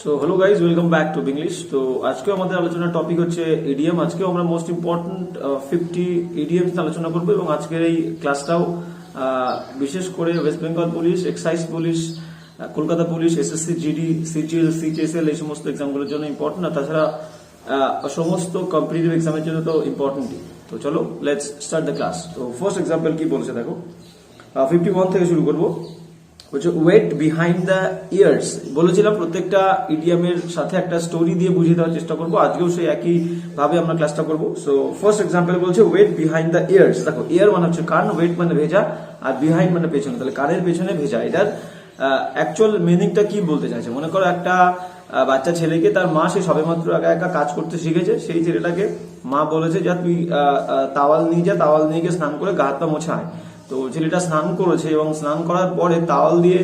So hello guys, welcome back to English. তো আজকে আমাদের আলোচনার টপিক হচ্ছে ইডিয়াম। আজকেও আমরা মোস্ট ইম্পর্টেন্ট 50 ইডিয়ামস আলোচনা করবো এবং আজকের এই ক্লাসটাও বিশেষ করে West Bengal police, excise police, Kolkata police, SSC, GD, CGL, সিজিএসএল এই সমস্ত এক্সামগুলোর জন্য ইম্পর্টেন্ট। আর তাছাড়া সমস্ত কম্পিটিটিভ এক্সামের জন্য তো ইম্পর্টেন্টই। তো চলো লেটস স্টার্ট দ্য ক্লাস। তো ফার্স্ট এক্সাম্পল কি বলছে দেখো, 51 থেকে শুরু করবো। বলছে ওয়েট বিহাইন্ড দ্য ইয়ার্স। বলেছিলাম প্রত্যেকটা ইডিয়ামের সাথে একটা স্টোরি দিয়ে বুঝিয়ে দেওয়ার চেষ্টা করবো। আজকেও সেই একই ভাবে আমরা ক্লাসটা করবো। সো ফার্স্ট এক্সাম্পল বলছে ওয়েট বিহাইন্ড দ্য ইয়ার্স। দেখো ইয়ার মানে হচ্ছে কান, ওয়েট মানে ভেজা, আর বিহাইন্ড মানে পেছনে। তাহলে কানের পেছনে ভেজা, এটার অ্যাকচুয়াল মিনিংটা কি বলতে চাইছে? মনে করো একটা বাচ্চা ছেলেকে তার মা সে সবেমাত্র একা একা কাজ করতে শিখেছে। সেই ছেলেটাকে মা বলেছে যা তুই তাওয়াল নিয়ে যা, তাওয়াল নিয়ে গিয়ে স্নান করে গা হাত পা মোছা আয়। তো ছেলেটা স্নান করেছে এবং স্নান করার পরে তাওয়াল দিয়ে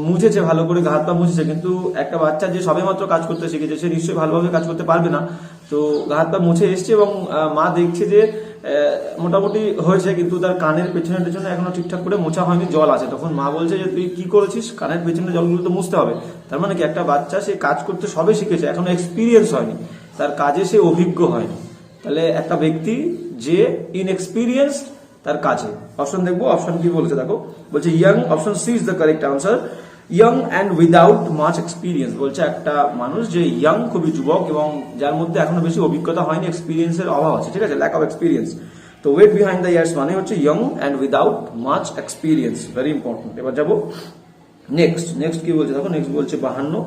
মুছেছে, ভালো করে গা হাত পা মুছেছে। কিন্তু একটা বাচ্চা যে সবেমাত্র কাজ করতে শিখেছে সে নিশ্চয়ই ভালোভাবে কাজ করতে পারবে না। তো গা হাত পা মুছে এসছে এবং মা দেখছে যে মোটামুটি হয়েছে, কিন্তু তার কানের পেছনের পেছনে এখনো ঠিকঠাক করে মোছা হয়নি, জল আছে। তখন মা বলছে যে তুই কি করেছিস, কানের পেছনে জলগুলো তো মুছতে হবে। তার মানে কি একটা বাচ্চা সে কাজ করতে সবে শিখেছে, এখনো এক্সপিরিয়েন্স হয়নি, তার কাজে সে অভিজ্ঞ হয়নি। তাহলে একটা ব্যক্তি যে ইনএক্সপিরিয়েন্সড তার কাছে। অপশন দেখবো, অপশন কি বলছে দেখো। বলছে young, option C is the correct answer. Young and without much experience. বলছে একটা মানুষ যে ইয়াং, খুবই যুবক এবং যার মধ্যে এখনো বেশি অভিজ্ঞতা হয়নি, এক্সপিরিয়েন্সের অভাব আছে, ঠিক আছে, ল্যাক অফ এক্সপিরিয়েন্স। তো ওয়েট বিহাইন্ড দ্য ইয়ার্স মানে হচ্ছে young and without much experience, very important. এবার যাবো নেক্সট কি বলছে দেখো। নেক্সট বলছে 52।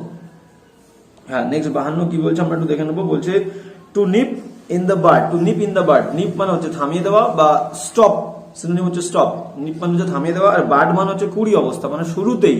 হ্যাঁ, নেক্সট 52 কি বলছে আমরা একটু দেখে নেবো। বলছে to nip in the bird. To nip in the bird, nip মানে হচ্ছে থামিয়ে দেওয়া বা স্টপ, সিনোনিম হচ্ছে স্টপ। নিপ মানে হচ্ছে থামিয়ে দেওয়া, আর বার্ড মানে হচ্ছে কুড়ি অবস্থা, মানে শুরুতেই।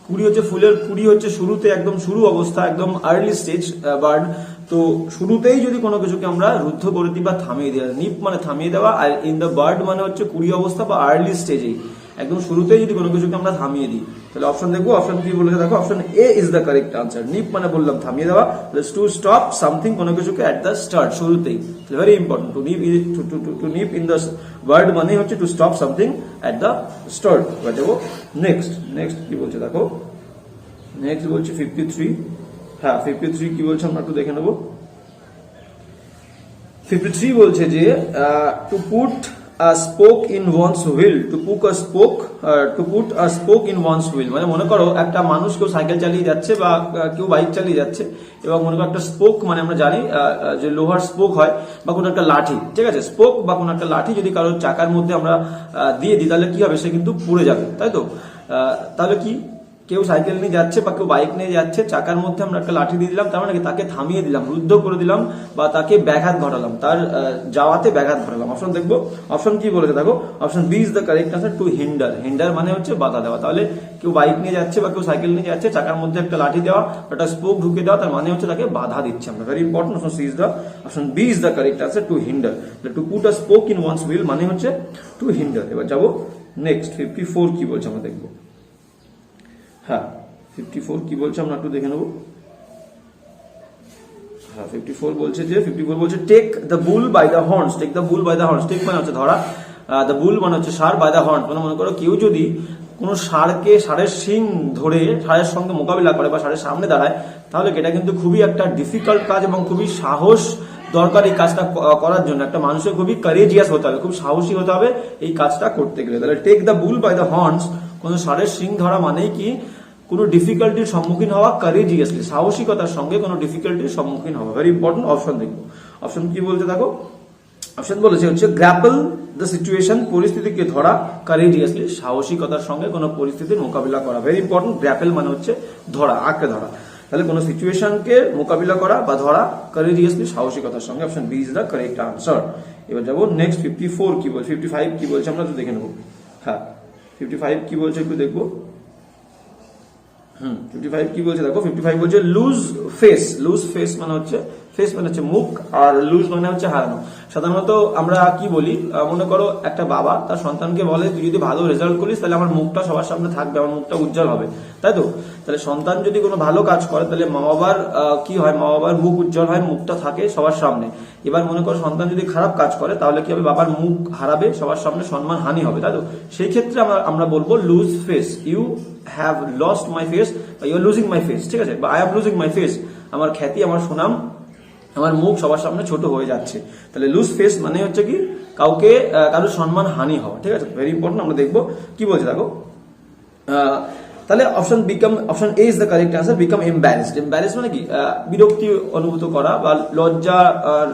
কুড়ি হচ্ছে ফুলের কুড়ি, হচ্ছে শুরুতে, একদম শুরু অবস্থা, একদম আর্লি স্টেজ বার্ড। তো শুরুতেই যদি কোনো কিছুকে আমরা রুদ্ধ করে দিই বা থামিয়ে দিই, নিপ মানে থামিয়ে দেওয়া, আর ইন দ্য বার্ড মানে হচ্ছে কুড়ি অবস্থা বা আর্লি স্টেজেই, একদম শুরুতেই যদি কোনো কিছুকে আমরা থামিয়ে দিই। তাহলে অপশন দেখবো, অপশন কি বলেছে দেখো। Option A is the correct answer. Nip মানে বললাম থামিয়ে দেওয়া, টু স্টপ সামথিং, কোনো কিছুকে এট দ্য স্টার্ট, শুরুতেই। Very important. To nip in the word মানে হচ্ছে to stop something at the start. এবার যাবো নেক্সট কি বলছে দেখো। নেক্সট বলছে 53। হ্যাঁ, 53 কি বলছে আমরা একটু দেখে নেবো। 53 বলছে যে to put a spoke in one's wheel, to put a spoke in one's wheel মানে মনে করো একটা মানুষ, কেউ সাইকেল চালিয়ে যাচ্ছে বা কেউ বাইক চালিয়ে যাচ্ছে, এবং মনে করো একটা স্পোক মানে আমরা জানি যে লোহার স্পোক হয় বা কোনো একটা লাঠি, ঠিক আছে, স্পোক বা কোনো একটা লাঠি যদি কারোর চাকার মধ্যে আমরা দিয়ে দিই তাহলে কি হবে, সে কিন্তু পুড়ে যাবে, তাই তো। তাহলে কি, কেউ সাইকেল নিয়ে যাচ্ছে বা কেউ বাইক নিয়ে যাচ্ছে, চাকার মধ্যে আমরা একটা লাঠি দিয়ে দিলাম, তার মানে কি তাকে থামিয়ে দিলাম, রুদ্ধ করে দিলাম, বা তাকে ব্যাঘাত ঘটালাম, তার যাওয়াতে ব্যাঘাত ঘটালাম। অপশন দেখবো, অপশন কি বলেছে দেখো। Option B is the correct answer, to hinder. Hinder মানে হচ্ছে বাধা দেওয়া। তাহলে কেউ বাইক নিয়ে যাচ্ছে বা কেউ সাইকেল নিয়ে যাচ্ছে, চাকার মধ্যে একটা লাঠি দেওয়া, একটা স্পোক ঢুকে দেওয়া, তার মানে হচ্ছে তাকে বাধা দিচ্ছে আমরা। Very important. Option C is the, option B is the correct answer, to hinder. To put a spoke in one's wheel মানে হচ্ছে টু হিন্ডার। এবার যাবো নেক্সট 54 কি বলছে আমরা দেখবো। হ্যাঁ, 54 কি বলছে আমরা একটু দেখে নেবো। হ্যাঁ, 54 বলছে যে 54 বলছে take the bull by the horns. Take the bull by the horns, take মানে হচ্ছে ধরা, দ্য বুল মানে হচ্ছে ষাঁড়, বাই দ্য হর্ন মানে মনে করো কেউ যদি কোনো ষাঁড়কে, ষাঁড়ের শিং ধরে ষাঁড়ের সঙ্গে মোকাবিলা করে বা ষাঁড়ের সামনে দাঁড়ায়, তাহলে এটা কিন্তু খুবই একটা ডিফিকাল্ট কাজ এবং খুবই সাহস দরকার এই কাজটা করার জন্য। একটা মানুষের খুবই কারেজিয়াস হতে হবে, খুব সাহসী হতে হবে এই কাজটা করতে গেলে। তাহলে take the bull by the horns, কোনো ষাঁড়ের শিং ধরা মানেই কি কোনো ডিফিকাল্টির সম্মুখীন হওয়া, কারেজিয়াসলি, সাহসিকতার সঙ্গে কোনো ডিফিকাল্টির সম্মুখীন হওয়া। Very important. অপশন দেখবো, অপশন কি বলতে দেখো। অপশন বলেছে হচ্ছে গ্র্যাপল দ্য সিচুয়েশন, পরিস্থিতিকে ধরা, কারেজিয়াসলি, সাহসিকতার সঙ্গে কোনো পরিস্থিতির মোকাবিলা করা। Very important. গ্র্যাপেল মানে হচ্ছে ধরা, আঁকড়ে ধরা। তাহলে কোনো সিচুয়েশনকে মোকাবিলা করা বা ধরা কারেজিয়াসলি, সাহসিকতার সঙ্গে। Option B is the correct answer. এবার যাবো নেক্সট 54 কি বলছে। 55 কি বলছে আমরা একটু দেখে নেবো। হ্যাঁ, 55 কি বলছে একটু দেখবো। 55 কি বলছে দেখো। 55 বলছে লুজ ফেস। লুজ ফেস মানে হচ্ছে, ফেস মানে হচ্ছে মুখ, আর লুজ মানে হচ্ছে হারানো। সাধারণত আমরা কি বলি, মনে করো একটা বাবা তার সন্তানকে বলে তুই যদি ভালো রেজাল্ট করিস তাহলে আমার মুখটা সবার সামনে থাকবে, আমার মুখটা উজ্জ্বল হবে, তাই তো। তাহলে সন্তান যদি কোনো ভালো কাজ করে তাহলে মা বাবার কি হয়, মা বাবার মুখ উজ্জ্বল হয়, মুখটা থাকে সবার সামনে। এবার মনে করো সন্তান যদি খারাপ কাজ করে তাহলে কি হবে, বাবার মুখ হারাবে, সবার সামনে সম্মান হানি হবে, তাই তো। সেই ক্ষেত্রে আমরা বলবো lose face, you have lost my face বা you are losing my face, ঠিক আছে, বা I am losing my face, আমার খ্যাতি, আমার সুনাম, আমার মুখ সবার সামনে ছোট হয়ে যাচ্ছে। তাহলে লুজ ফেস মানে হচ্ছে কি কারোর সম্মান হানি হওয়া, ঠিক আছে, ভেরি ইম্পর্টেন্ট। আমরা দেখবো কি বলছে, দেখো তাহলে option A is the correct answer, become embarrassed. Embarrassed মানে কি বিরক্তি অনুভূত করা বা লজ্জা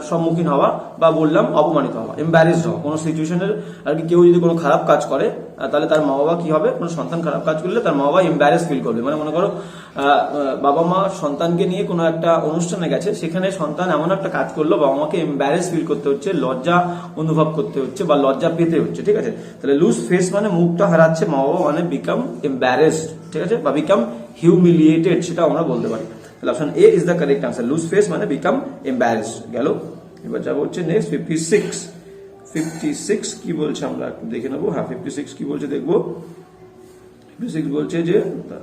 সম্মুখীন হওয়া বা বললাম অপমানিত হওয়া, এম্বারেসড হওয়া কোনো সিচুয়েশনের আর কি। কেউ যদি কোনো খারাপ কাজ করে তাহলে তার মা বাবা কি হবে, কোনো সন্তান খারাপ কাজ করলে তার মা বাবা এম্বারেস ফিল করবে। মানে মনে করো বাবা মা সন্তানকে নিয়ে কোনো একটা অনুষ্ঠানে গেছে, সেখানে সন্তান এমন একটা কাজ করলো, বাবা মাকে এম্বারেস ফিল করতে হচ্ছে, লজ্জা অনুভব করতে হচ্ছে বা লজ্জা পেতে হচ্ছে, ঠিক আছে। তাহলে লুজ ফেস মানে মুখটা হারাচ্ছে মা বাবা, মানে বিকাম এম্বারেসড, ঠিক আছে, বা বিকাম হিউমিলিয়েটেড, সেটা আমরা বলতে পারি। তাহলে option A is the correct answer, lose face মানে বিকাম এম্বারেসড। গেল, এবার যাবো হচ্ছে নেক্সট 56 কি বলছে আমরা একটু দেখে নেবো। হ্যাঁ 56 কি বলছে দেখবো। 56 বলছে যে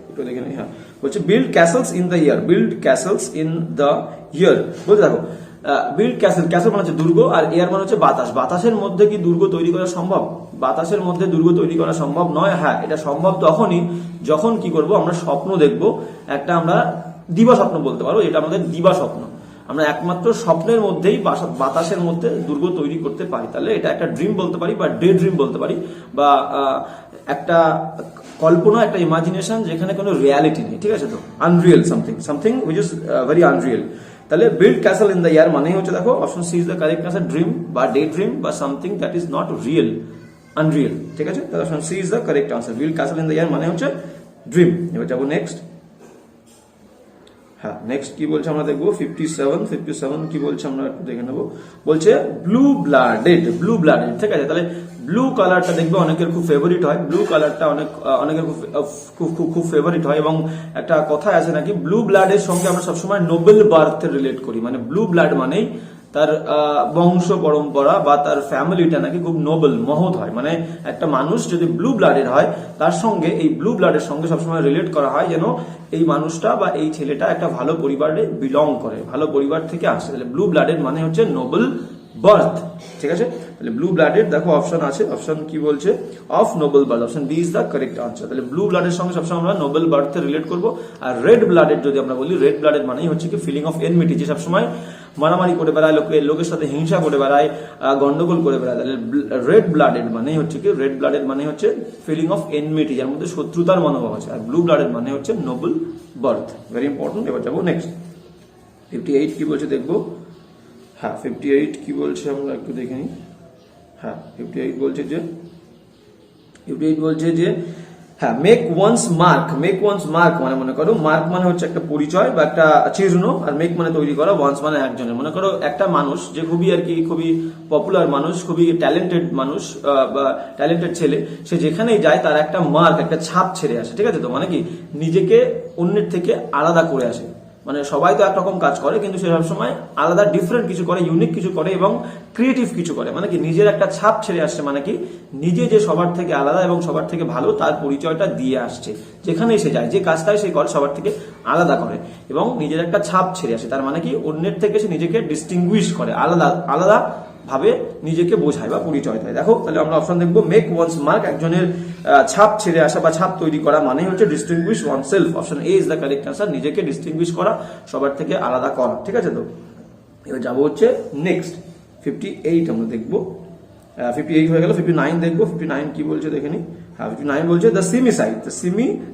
একটু দেখে নেই, হ্যাঁ বলছে build castles in the year, build castles in the ইয়ার বলতে দেখো বিল্ড ক্যাসেল মানে হচ্ছে দুর্গ, আর এয়ার মানে হচ্ছে বাতাস। বাতাসের মধ্যে কি দুর্গ তৈরি করা সম্ভব? বাতাসের মধ্যে দুর্গ তৈরি করা সম্ভব নয়। হ্যাঁ এটা সম্ভব তখনই যখন কি করব, আমরা স্বপ্ন দেখব একটা, আমরা দিবা স্বপ্ন বলতে পারো, এটা আমাদের দিবা স্বপ্ন। আমরা একমাত্র স্বপ্নের মধ্যেই বাতাসের মধ্যে দুর্গ তৈরি করতে পারি। তাহলে এটা একটা ড্রিম বলতে পারি বা ডে ড্রিম বলতে পারি, বা একটা কল্পনা, একটা ইমাজিনেশন যেখানে কোনো রিয়ালিটি নেই, ঠিক আছে। তো unreal something which is very unreal. তাহলে build castle in the air মানে হচ্ছে দেখো option C is the correct answer, dream বা ডে ড্রিম বা something that is not real, unreal, ঠিক আছে। তাহলে option C is the correct answer, build castle in the air মানে হচ্ছে ড্রিম। এবার যাবো নেক্সট। হ্যাঁ নেক্সট কি বলছে আমরা দেখবো 57 কি বলছে আমরা একটু দেখে নেবো। বলছে ব্লু ব্লাডেড, ঠিক আছে। তাহলে ব্লু কালারটা দেখবে অনেকের খুব ফেভারিট হয়, ব্লু কালারটা অনেকের খুব ফেভারিট হয়, এবং একটা কথা আছে নাকি ব্লু ব্লাডের সঙ্গে আমরা সবসময় নোবেল বার্থ রিলেট করি। মানে ব্লু ব্লাড মানেই তার বংশ পরম্পরা বা তার ফ্যামিলিটা নাকি খুব নোবেল, মহৎ হয়। মানে একটা মানুষ যদি ব্লু ব্লাডের হয়, তার সঙ্গে এই ব্লু ব্লাডের সঙ্গে সবসময় রিলেট করা হয় যেন এই মানুষটা বা এই ছেলেটা একটা ভালো পরিবারে বিলং করে, ভালো পরিবার থেকে আসে। তাহলে ব্লু ব্লাডের মানে হচ্ছে নোবেল বার্থ, ঠিক আছে। তাহলে ব্লু ব্লাডেড দেখো অপশন আছে, অপশন কি বলছে of noble birth, option B is the correct answer. তাহলে ব্লু ব্লাডের সঙ্গে সবসময় আমরা নোবেল বার্থ রিলেট করবো। আর রেড ব্লাডেড যদি আমরা বলি, রেড ব্লাডেড মানেই হচ্ছে কি ফিলিং অফ এনমিটি, যে সবসময় মারামারি করে বেড়ায়, লোকের সাথে হিংসা করে বেড়ায়, গন্ডগোল করে বেড়ায়। তাহলে রেড ব্লাডেড মানে হচ্ছে কি, রেড ব্লাডেড মানে হচ্ছে ফিলিং অফ এনমিটি, যার মধ্যে শত্রুতার মনোভাব আছে। আর ব্লু ব্লাডেড মানে হচ্ছে নোবেল বার্থ, ভেরি ইম্পর্টেন্ট। এবার যাবো নেক্সট 58 কি বলছে দেখবো। হ্যাঁ 58 কি বলছে আমরা একটু দেখে নিই। হ্যাঁ 58 বলছে যে হ্যাঁ মেক ওয়ান্স মার্ক মানে মনে করো মার্ক মানে হচ্ছে একটা পরিচয় বা একটা চিহ্ন, আর মেক মানে তৈরি করা, ওয়ান্স মানে একজনের। মনে করো একটা মানুষ যে খুবই পপুলার মানুষ, খুবই ট্যালেন্টেড মানুষ বা ট্যালেন্টেড ছেলে, সে যেখানেই যায় তার একটা মার্ক, একটা ছাপ ছেড়ে আসে, ঠিক আছে। তো মানে কি নিজেকে অন্যের থেকে আলাদা করে আসে। মানে সবাই তো একরকম কাজ করে, কিন্তু সে সবসময় আলাদা ডিফারেন্ট কিছু করে, ইউনিক কিছু করে এবং ক্রিয়েটিভ কিছু করে। মানে কি নিজের একটা ছাপ ছেড়ে আসছে, মানে কি নিজে যে সবার থেকে আলাদা এবং সবার থেকে ভালো তার পরিচয়টা দিয়ে আসছে। যেখানেই সে যায়, যে কাজটাই সে করে সবার থেকে আলাদা করে এবং নিজের একটা ছাপ ছেড়ে আসে। তার মানে কি অন্যের থেকে সে নিজেকে ডিস্টিংগুইশ করে, আলাদা ভাবে নিজেকে বোঝায় বা পরিচয় দেয়। দেখো তাহলে আমরা অপশন দেখবো মেক ওয়ান্স মার্ক, একজনের ছাপ ছেড়ে আসা বা ছাপ তৈরি করা মানে হচ্ছে distinguished oneself. Option A is the correct answer, নিজেকে ডিস্টিংগুইশ করা, সবার থেকে আলাদা করা, ঠিক আছে। তো এবার যাবো হচ্ছে নেক্সট 58 আমরা দেখবো। 58 হয়ে গেল, 59 দেখবো। 59 কি বলছে দেখে নি। হ্যাঁ 59 বলছে দ্য সিমি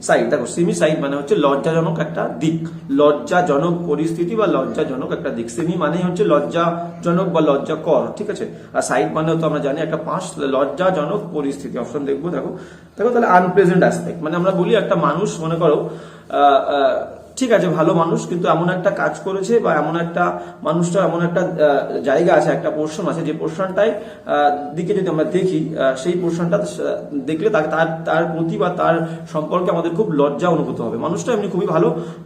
সাইড। দেখো সিমি সাইড মানে হচ্ছে লজ্জাজনক একটা দিক, লজ্জাজনক পরিস্থিতি বা লজ্জাজনক একটা দিক। সিমি মানেই হচ্ছে লজ্জাজনক বা লজ্জাকর, ঠিক আছে। আর সাইড মানেও তো আমরা জানি একটা পাঁচ, লজ্জাজনক পরিস্থিতি। অপশন দেখবো। দেখো তাহলে আনপ্লেজেন্ট অ্যাসপেক্ট মানে আমরা বলি একটা মানুষ মনে করো ঠিক আছে ভালো মানুষ, কিন্তু এমন একটা কাজ করেছে বা এমন একটা জায়গা আছে, একটা পোর্শন আছে, যে পোর্শনটাই দিকে যদি আমরা দেখি, সেই পোর্শনটা দেখলে তার প্রতি বা তার সম্পর্কে আমাদের খুব লজ্জা অনুভূত হবে। মানুষটা এমনি খুবই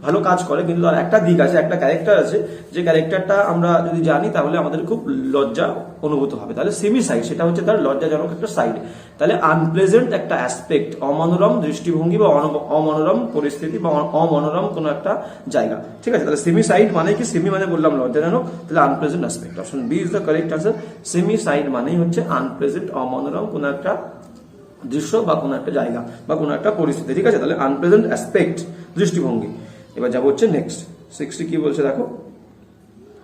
ভালো কাজ করে, কিন্তু তার একটা দিক আছে, একটা ক্যারেক্টার আছে, যে ক্যারেক্টারটা আমরা যদি জানি তাহলে আমাদের খুব লজ্জা অনুভূত হবে। তাহলে সেমি সাইড সেটা হচ্ছে তার লজ্জাজনক একটা সাইড। তাহলে আনপ্লেজেন্ট একটা অ্যাসপেক্ট, অমনোরম দৃষ্টিভঙ্গি বা অমনোরম পরিস্থিতি বা অমনোরম কোনো একটা জায়গা, ঠিক আছে। তাহলে সেমি সাইড মানে কি, সেমি মানে বললাম লজ্জাজনক, তাহলে unpleasant aspect. Option B is the correct answer, seamy side মানেই হচ্ছে আনপ্লেজেন্ট, অমনোরম কোনো একটা দৃশ্য বা কোনো একটা জায়গা বা কোনো একটা পরিস্থিতি, ঠিক আছে? তাহলে আনপ্লেজেন্ট অ্যাসপেক্ট, দৃষ্টিভঙ্গি। এবার যাবো হচ্ছে নেক্সট 60 কি বলছে দেখো।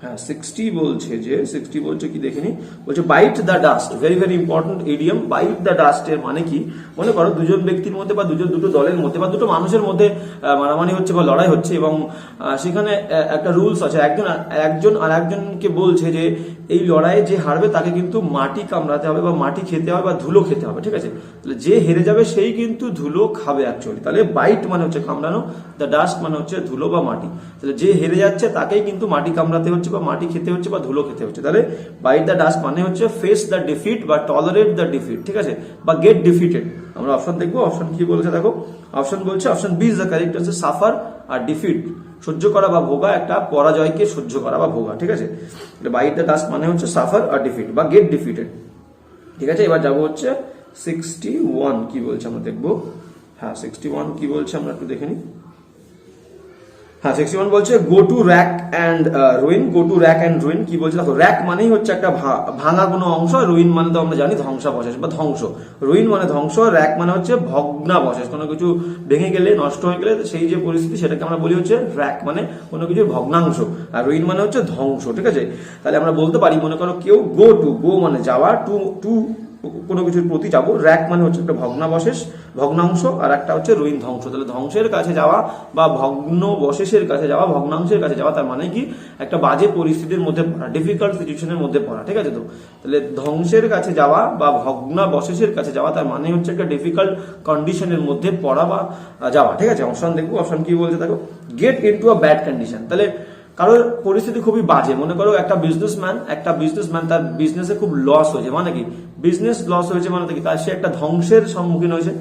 হ্যাঁ 60 বলছে যে 60 বলছে কি দেখিনি, বলছে byte the dust, very very important idiom. Byte the dust এর মানে কি, মনে করো দুজন ব্যক্তির মধ্যে বা দুটো দলের মধ্যে বা দুটো মানুষের মধ্যে মারামারি হচ্ছে বা লড়াই হচ্ছে এবং সেখানে একটা রুলস আছে, একজন আর একজনকে বলছে যে এই লড়াইয়ে যে হারবে তাকে কিন্তু মাটি কামড়াতে হবে বা মাটি খেতে হবে বা ধুলো খেতে হবে, ঠিক আছে? তাহলে যে হেরে যাবে সেই কিন্তু ধুলো খাবে অ্যাকচুয়ালি। তাহলে বাইট মানে হচ্ছে কামড়ানো, দ্য ডাস্ট মানে হচ্ছে ধুলো বা মাটি। তাহলে যে হেরে যাচ্ছে তাকেই কিন্তু মাটি কামড়াতে হচ্ছে বা মাটি খেতে হচ্ছে বা ধুলো খেতে হচ্ছে। তাহলে বাইট দ্য ডাস্ট মানে হচ্ছে ফেস দ্য ডিফিট বা টলারেট দ্য ডিফিট, ঠিক আছে? বা গেট ডিফিটেড। আমরা অপশন দেখবো, অপশন কি বলেছে দেখো। অপশন বলছে, option B is the correct answer, suffer আর ডিফিট, সহ্য করা বা ভোগা, একটা পরাজয়কে সহ্য করা বা ভোগা, ঠিক আছে? বাইট দ্য ডাস্ট মানে হচ্ছে সাফার আর ডিফিট বা গেট ডিফিটেড, ঠিক আছে? এবার যাবো হচ্ছে 61 কি বলছে আমরা দেখবো। হ্যাঁ 61 কি বলছে আমরা একটু দেখে নিই। হ্যাঁ 61 বলছে go to rack and ruin. Go to rack and ruin কি বলছে দেখো। র্যাক মানেই হচ্ছে একটা ভাঙা কোনো অংশ, রুইন মানে তো আমরা জানি ধ্বংসাবশেষ বা ধ্বংস। রুইন মানে ধ্বংস, র্যাক মানে হচ্ছে ভগ্নাবশেষ, কোনো কিছু ভেঙে গেলে নষ্ট হয়ে গেলে সেই যে পরিস্থিতি সেটাকে আমরা বলি হচ্ছে র্যাক, মানে কোনো কিছু ভগ্নাংশ। আর রুইন মানে হচ্ছে ধ্বংস, ঠিক আছে? তাহলে আমরা বলতে পারি, মনে করো কেউ গো টু, গো মানে যাওয়া, টু কোনো কিছুর প্রতি যাবো, র্যাক মানে হচ্ছে একটা ভগ্নাংশ, আর একটা হচ্ছে রুইন ধ্বংস। তাহলে ধ্বংসের কাছে যাওয়া বা ভগ্নবশেষের কাছে যাওয়া, ভগ্নাংশের কাছে যাওয়া, তার মানে কি একটা বাজে পরিস্থিতির মধ্যে পড়া, ডিফিকাল্ট সিচুয়েশনের মধ্যে পড়া, ঠিক আছে? তো তাহলে ধ্বংসের কাছে যাওয়া বা ভগ্নাবশেষের কাছে যাওয়া তার মানে হচ্ছে একটা ডিফিকাল্ট কন্ডিশনের মধ্যে পড়া বা যাওয়া, ঠিক আছে? অপশন দেখবো, অপশন কি বলছে দেখো। Gate into a bad condition, তাহলে কারোর পরিস্থিতি খুবই বাজে, মনে করো একটা বিজনেসম্যান তার বিজনেসে খুব লস হয়েছে, মানে কি বিজনেস লস হয়েছে মানে কি তার সে একটা ধ্বংসের সম্মুখীন হয়েছে।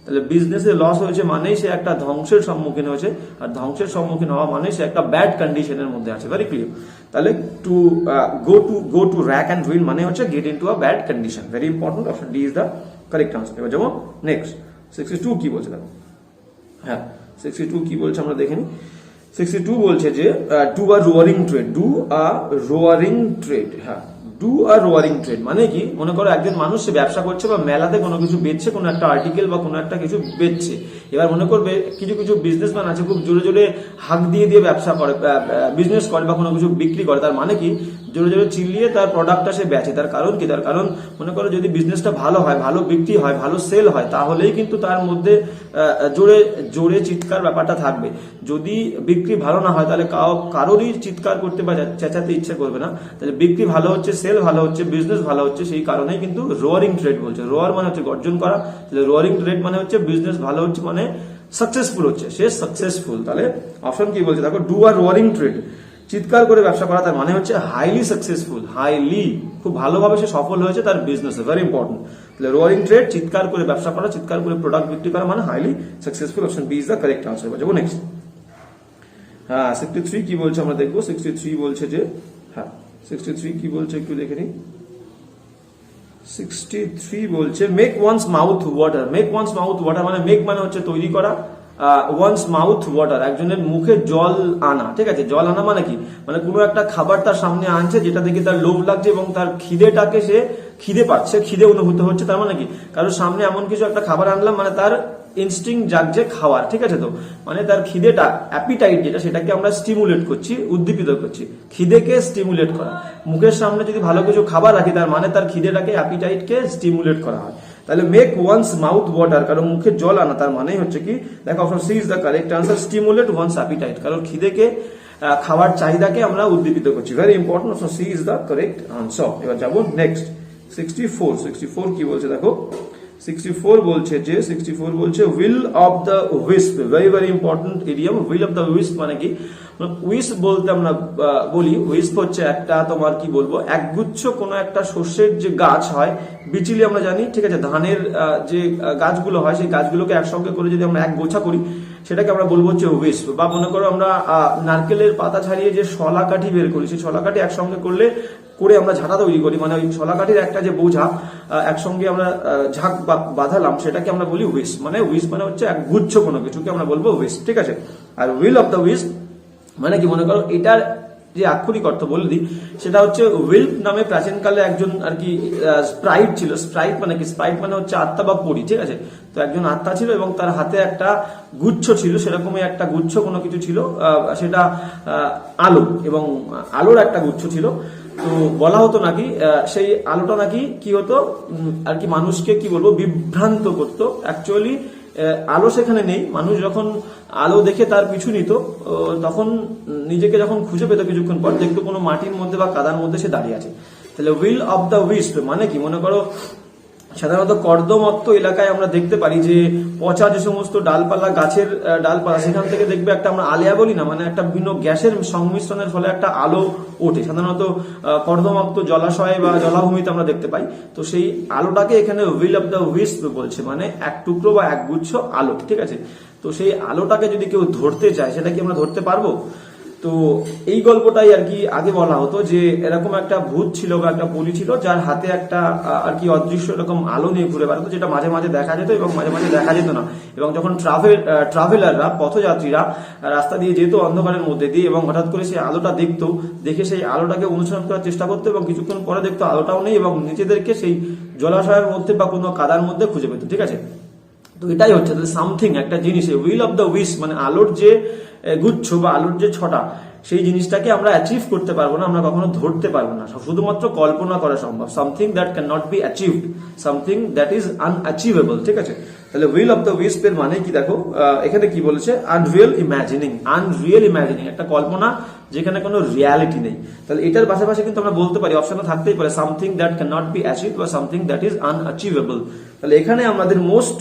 তাহলে বিজনেসে লস হয়েছে মানেই সে একটা ধ্বংসের সম্মুখীন হয়েছে, আর ধ্বংসের সম্মুখীন হওয়া মানে সে একটা ব্যাড কন্ডিশনের মধ্যে আছে, ভেরি ক্লিয়ার। তাহলে go to rack and ruin মানে হচ্ছে gate into a bad condition, very important. Option D is the correct answer. এবার যাবো নেক্সট 62 কি বলছে দেখো। হ্যাঁ 62 কি বলছে আমরা দেখে নিই। 62 বলছে যে do a roaring trade, do a roaring trade. হ্যাঁ ডু আ রোয়ারিং ট্রেড মানে কি, মনে করো একজন মানুষ সে ব্যবসা করছে বা মেলাতে কোনো কিছু বেচছে, কোনো একটা আর্টিকেল বা কোনো একটা কিছু বেচছে। এবার মনে করবে কিছু বিজনেসম্যান আছে খুব জোরে জোরে হাঁক দিয়ে ব্যবসা করে, বিজনেস করে বা কোনো কিছু বিক্রি করে। তার মানে কি জোরে জোরে চিল্লিয়ে তার প্রোডাক্টটা সে বেচে। তার কারণ কি, তার কারণ মনে করো যদি বিজনেসটা ভালো হয়, ভালো বিক্রি হয়, ভালো সেল হয়, তাহলেই কিন্তু তার মধ্যে জোরে জোরে চিৎকার ব্যাপারটা থাকবে। যদি বিক্রি ভালো না হয় তাহলে কারোরই চিৎকার করতে বা চেঁচাতে ইচ্ছে করবে না। তাহলে বিক্রি ভালো হচ্ছে, সেল ভালো হচ্ছে, বিজনেস ভালো হচ্ছে, সেই কারণেই কিন্তু রোয়ারিং ট্রেড বলছে। রোয়ার মানে হচ্ছে গর্জন করা, তাহলে রোয়ারিং ট্রেড মানে হচ্ছে বিজনেস ভালো হচ্ছে মানে সাকসেসফুল হচ্ছে, সে সাকসেসফুল। তাহলে অপশন কি বলছে দেখো, ডু আর রোয়ারিং ট্রেড, চিৎকার করে ব্যবসা করা, তার মানে হচ্ছে হাইলি সাকসেসফুল, হাইলি খুব ভালোভাবে সে সফল হয়েছে তার বিজনেসে, ভেরি ইম্পর্টেন্ট। তাহলে রোয়ারিং ট্রেড চিৎকার করে ব্যবসা করা, চিৎকার করে প্রোডাক্ট বিক্রি করা মানে highly successful. Option B is the correct answer. যাবো নেক্সট। হ্যাঁ 63 কি বলছে আমরা দেখবো। 63 বলছে যে, হ্যাঁ 63 কি বলছে একটু দেখে নিই। 63 বলছে make one's mouth water. Make one's mouth water মানে মেক মানে হচ্ছে তৈরি করা, ওয়ান্স মাউথ ওয়াটার একজনের মুখে জল আনা, ঠিক আছে? জল আনা মানে কি, মানে কোনো একটা খাবার তার সামনে আনছে যেটা দেখে তার লোভ লাগছে এবং তার খিদেটাকে সে খিদে পাচ্ছে, খিদে অনুভূত হচ্ছে। তার মানে কি কারোর সামনে এমন কিছু একটা খাবার আনলাম মানে তার ইনস্টিং জাগছে খাওয়ার, ঠিক আছে? তো মানে তার খিদেটা, অ্যাপিটাইট যেটা, সেটাকে আমরা স্টিমুলেট করছি, উদ্দীপিত করছি। খিদেকে স্টিমুলেট করা, মুখের সামনে যদি ভালো কিছু খাবার রাখি তার মানে তার খিদেটাকে, অ্যাপিটাইটকে স্টিমুলেট করা হয়। তাহলে মেক ওয়ান্স মাউথ ওয়াটার, কারণ মুখে জল আনা, তার মানে হচ্ছে কি দেখো option C is the correct answer, stimulate one's appetite, কারণ খিদেকে, খাবার চাহিদাকে আমরা উদ্দীপিত করছি, very important. Option C is the correct answer. এবার যাবো নেক্সট 64 কি বলছে দেখো। 64 বলছে যে, 64 বলছে will of the wisp, very very important idiom. Will of the wisp মানে কি, উইস্প বলতে আমরা বলি, উইস্প হচ্ছে একটা তোমার কি বলবো, একগুচ্ছ কোনো একটা শস্যের যে গাছ হয়, বিচিলি আমরা জানি, ঠিক আছে? ধানের যে গাছগুলো হয় সেই গাছগুলোকে একসঙ্গে করে যদি আমরা এক গোছা করি সেটাকে আমরা বলবো হচ্ছে উইস্প। বা মনে করো আমরা নারকেলের পাতা ছাড়িয়ে যে শলা কাঠি বের করি, সেই শলা কাঠি একসঙ্গে করে আমরা ঝাঁটা তৈরি করি, মানে ওই শলা কাঠির একটা যে বোঝা একসঙ্গে আমরা ঝাঁক বাঁধালাম সেটাকে আমরা বলি উইস্প। মানে উইস্প মানে হচ্ছে এক গুচ্ছ কোনো কিছুকে আমরা বলবো উইস্প, ঠিক আছে? আর উইল অফ দ্য উইস্প মানে কি, মনে করো এটার যে আক্ষরিক অর্থ বলে দিই, সেটা হচ্ছে উইল্প নামে প্রাচীনকালে একজন আর কি স্প্রাইট ছিল। স্প্রাইট মানে কি? স্প্রাইট মানে হচ্ছে আত্মা বা পরী, ঠিক আছে? তো একজন আত্মা ছিল এবং তার হাতে একটা গুচ্ছ ছিল, সেরকমই একটা গুচ্ছ কোনো কিছু ছিল, সেটা আলো, এবং আলোর একটা গুচ্ছ ছিল। তো বলা হতো নাকি সেই আলোটা নাকি কি হতো আর কি মানুষকে কি বলবো বিভ্রান্ত করতো। অ্যাকচুয়ালি আলো সেখানে নেই, মানুষ যখন আলো দেখে তার পিছু নিত তখন নিজেকে যখন খুঁজে পেত কিছুক্ষণ পর দেখতো কোনো মাটির মধ্যে বা কাদার মধ্যে সে দাঁড়িয়ে আছে। তাহলে উইল অফ দ্য উইস্প মানে কি? মনে করো সাধারণত কর্দমত্ত এলাকায় আমরা দেখতে পারি যে পচা যে সমস্ত ডালপালা, গাছের ডালপালা, সেখান থেকে দেখবে একটা আমরা আলেয়া বলি না, মানে একটা বিভিন্ন গ্যাসের সংমিশ্রণের ফলে একটা আলো ওঠে, সাধারণত কর্দমাক্ত জলাশয় বা জলাভূমিতে আমরা দেখতে পাই। তো সেই আলোটাকে এখানে উইল অফ দ্য উইস্প বলছে, মানে এক টুকরো বা এক গুচ্ছ আলো, ঠিক আছে? তো সেই আলোটাকে যদি কেউ ধরতে চায় সেটা কি আমরা ধরতে পারবো? তো এই গল্পটাই আর কি আগে বলা হতো যে এরকম একটা ভূত ছিল বা একটা পরী ছিল যার হাতে একটা আর কি অদৃশ্য এরকম আলো নিয়ে ঘুরে বেড়াতো, যেটা মাঝে মাঝে দেখা যেত এবং মাঝে মাঝে দেখা যেত না। এবং যখন ট্রাভেলাররা, পথযাত্রীরা রাস্তা দিয়ে যেত অন্ধকারের মধ্যে দিয়ে এবং হঠাৎ করে সেই আলোটা দেখতো, দেখে সেই আলোটাকে অনুসরণ করার চেষ্টা করতো এবং কিছুক্ষণ পরে দেখতো আলোটাও নেই এবং নিজেদেরকে সেই জলাশয়ের মধ্যে বা কোনো কাদার মধ্যে খুঁজে পেত, ঠিক আছে? তো এটাই হচ্ছে সামথিং, একটা জিনিস। উইল অফ দ্য উইস মানে আলোর যে গুচ্ছ বা আলোর যে ছটা, সেই জিনিসটাকে আমরা অ্যাচিভ করতে পারবো না, আমরা কখনো ধরতে পারবো না, শুধুমাত্র কল্পনা করা সম্ভব। Something that can not be achieved, something that is unachievable, ঠিক আছে? তাহলে উইল অফ দ্য উইস্প এর মানে কি দেখো, এখানে কি বলেছে? Unreal imagining. আনরিয়েল ইমাজিনিং একটা কল্পনা যেখানে কোনো রিয়ালিটি নেই। তাহলে এটার পাশাপাশি কিন্তু আমরা বলতে পারি, অপশনে থাকতেই পারে something that can not be achieved বা সামথিং দ্যাট ইজ আনঅ্যাচিভেবল। তাহলে এখানে আমাদের মোস্ট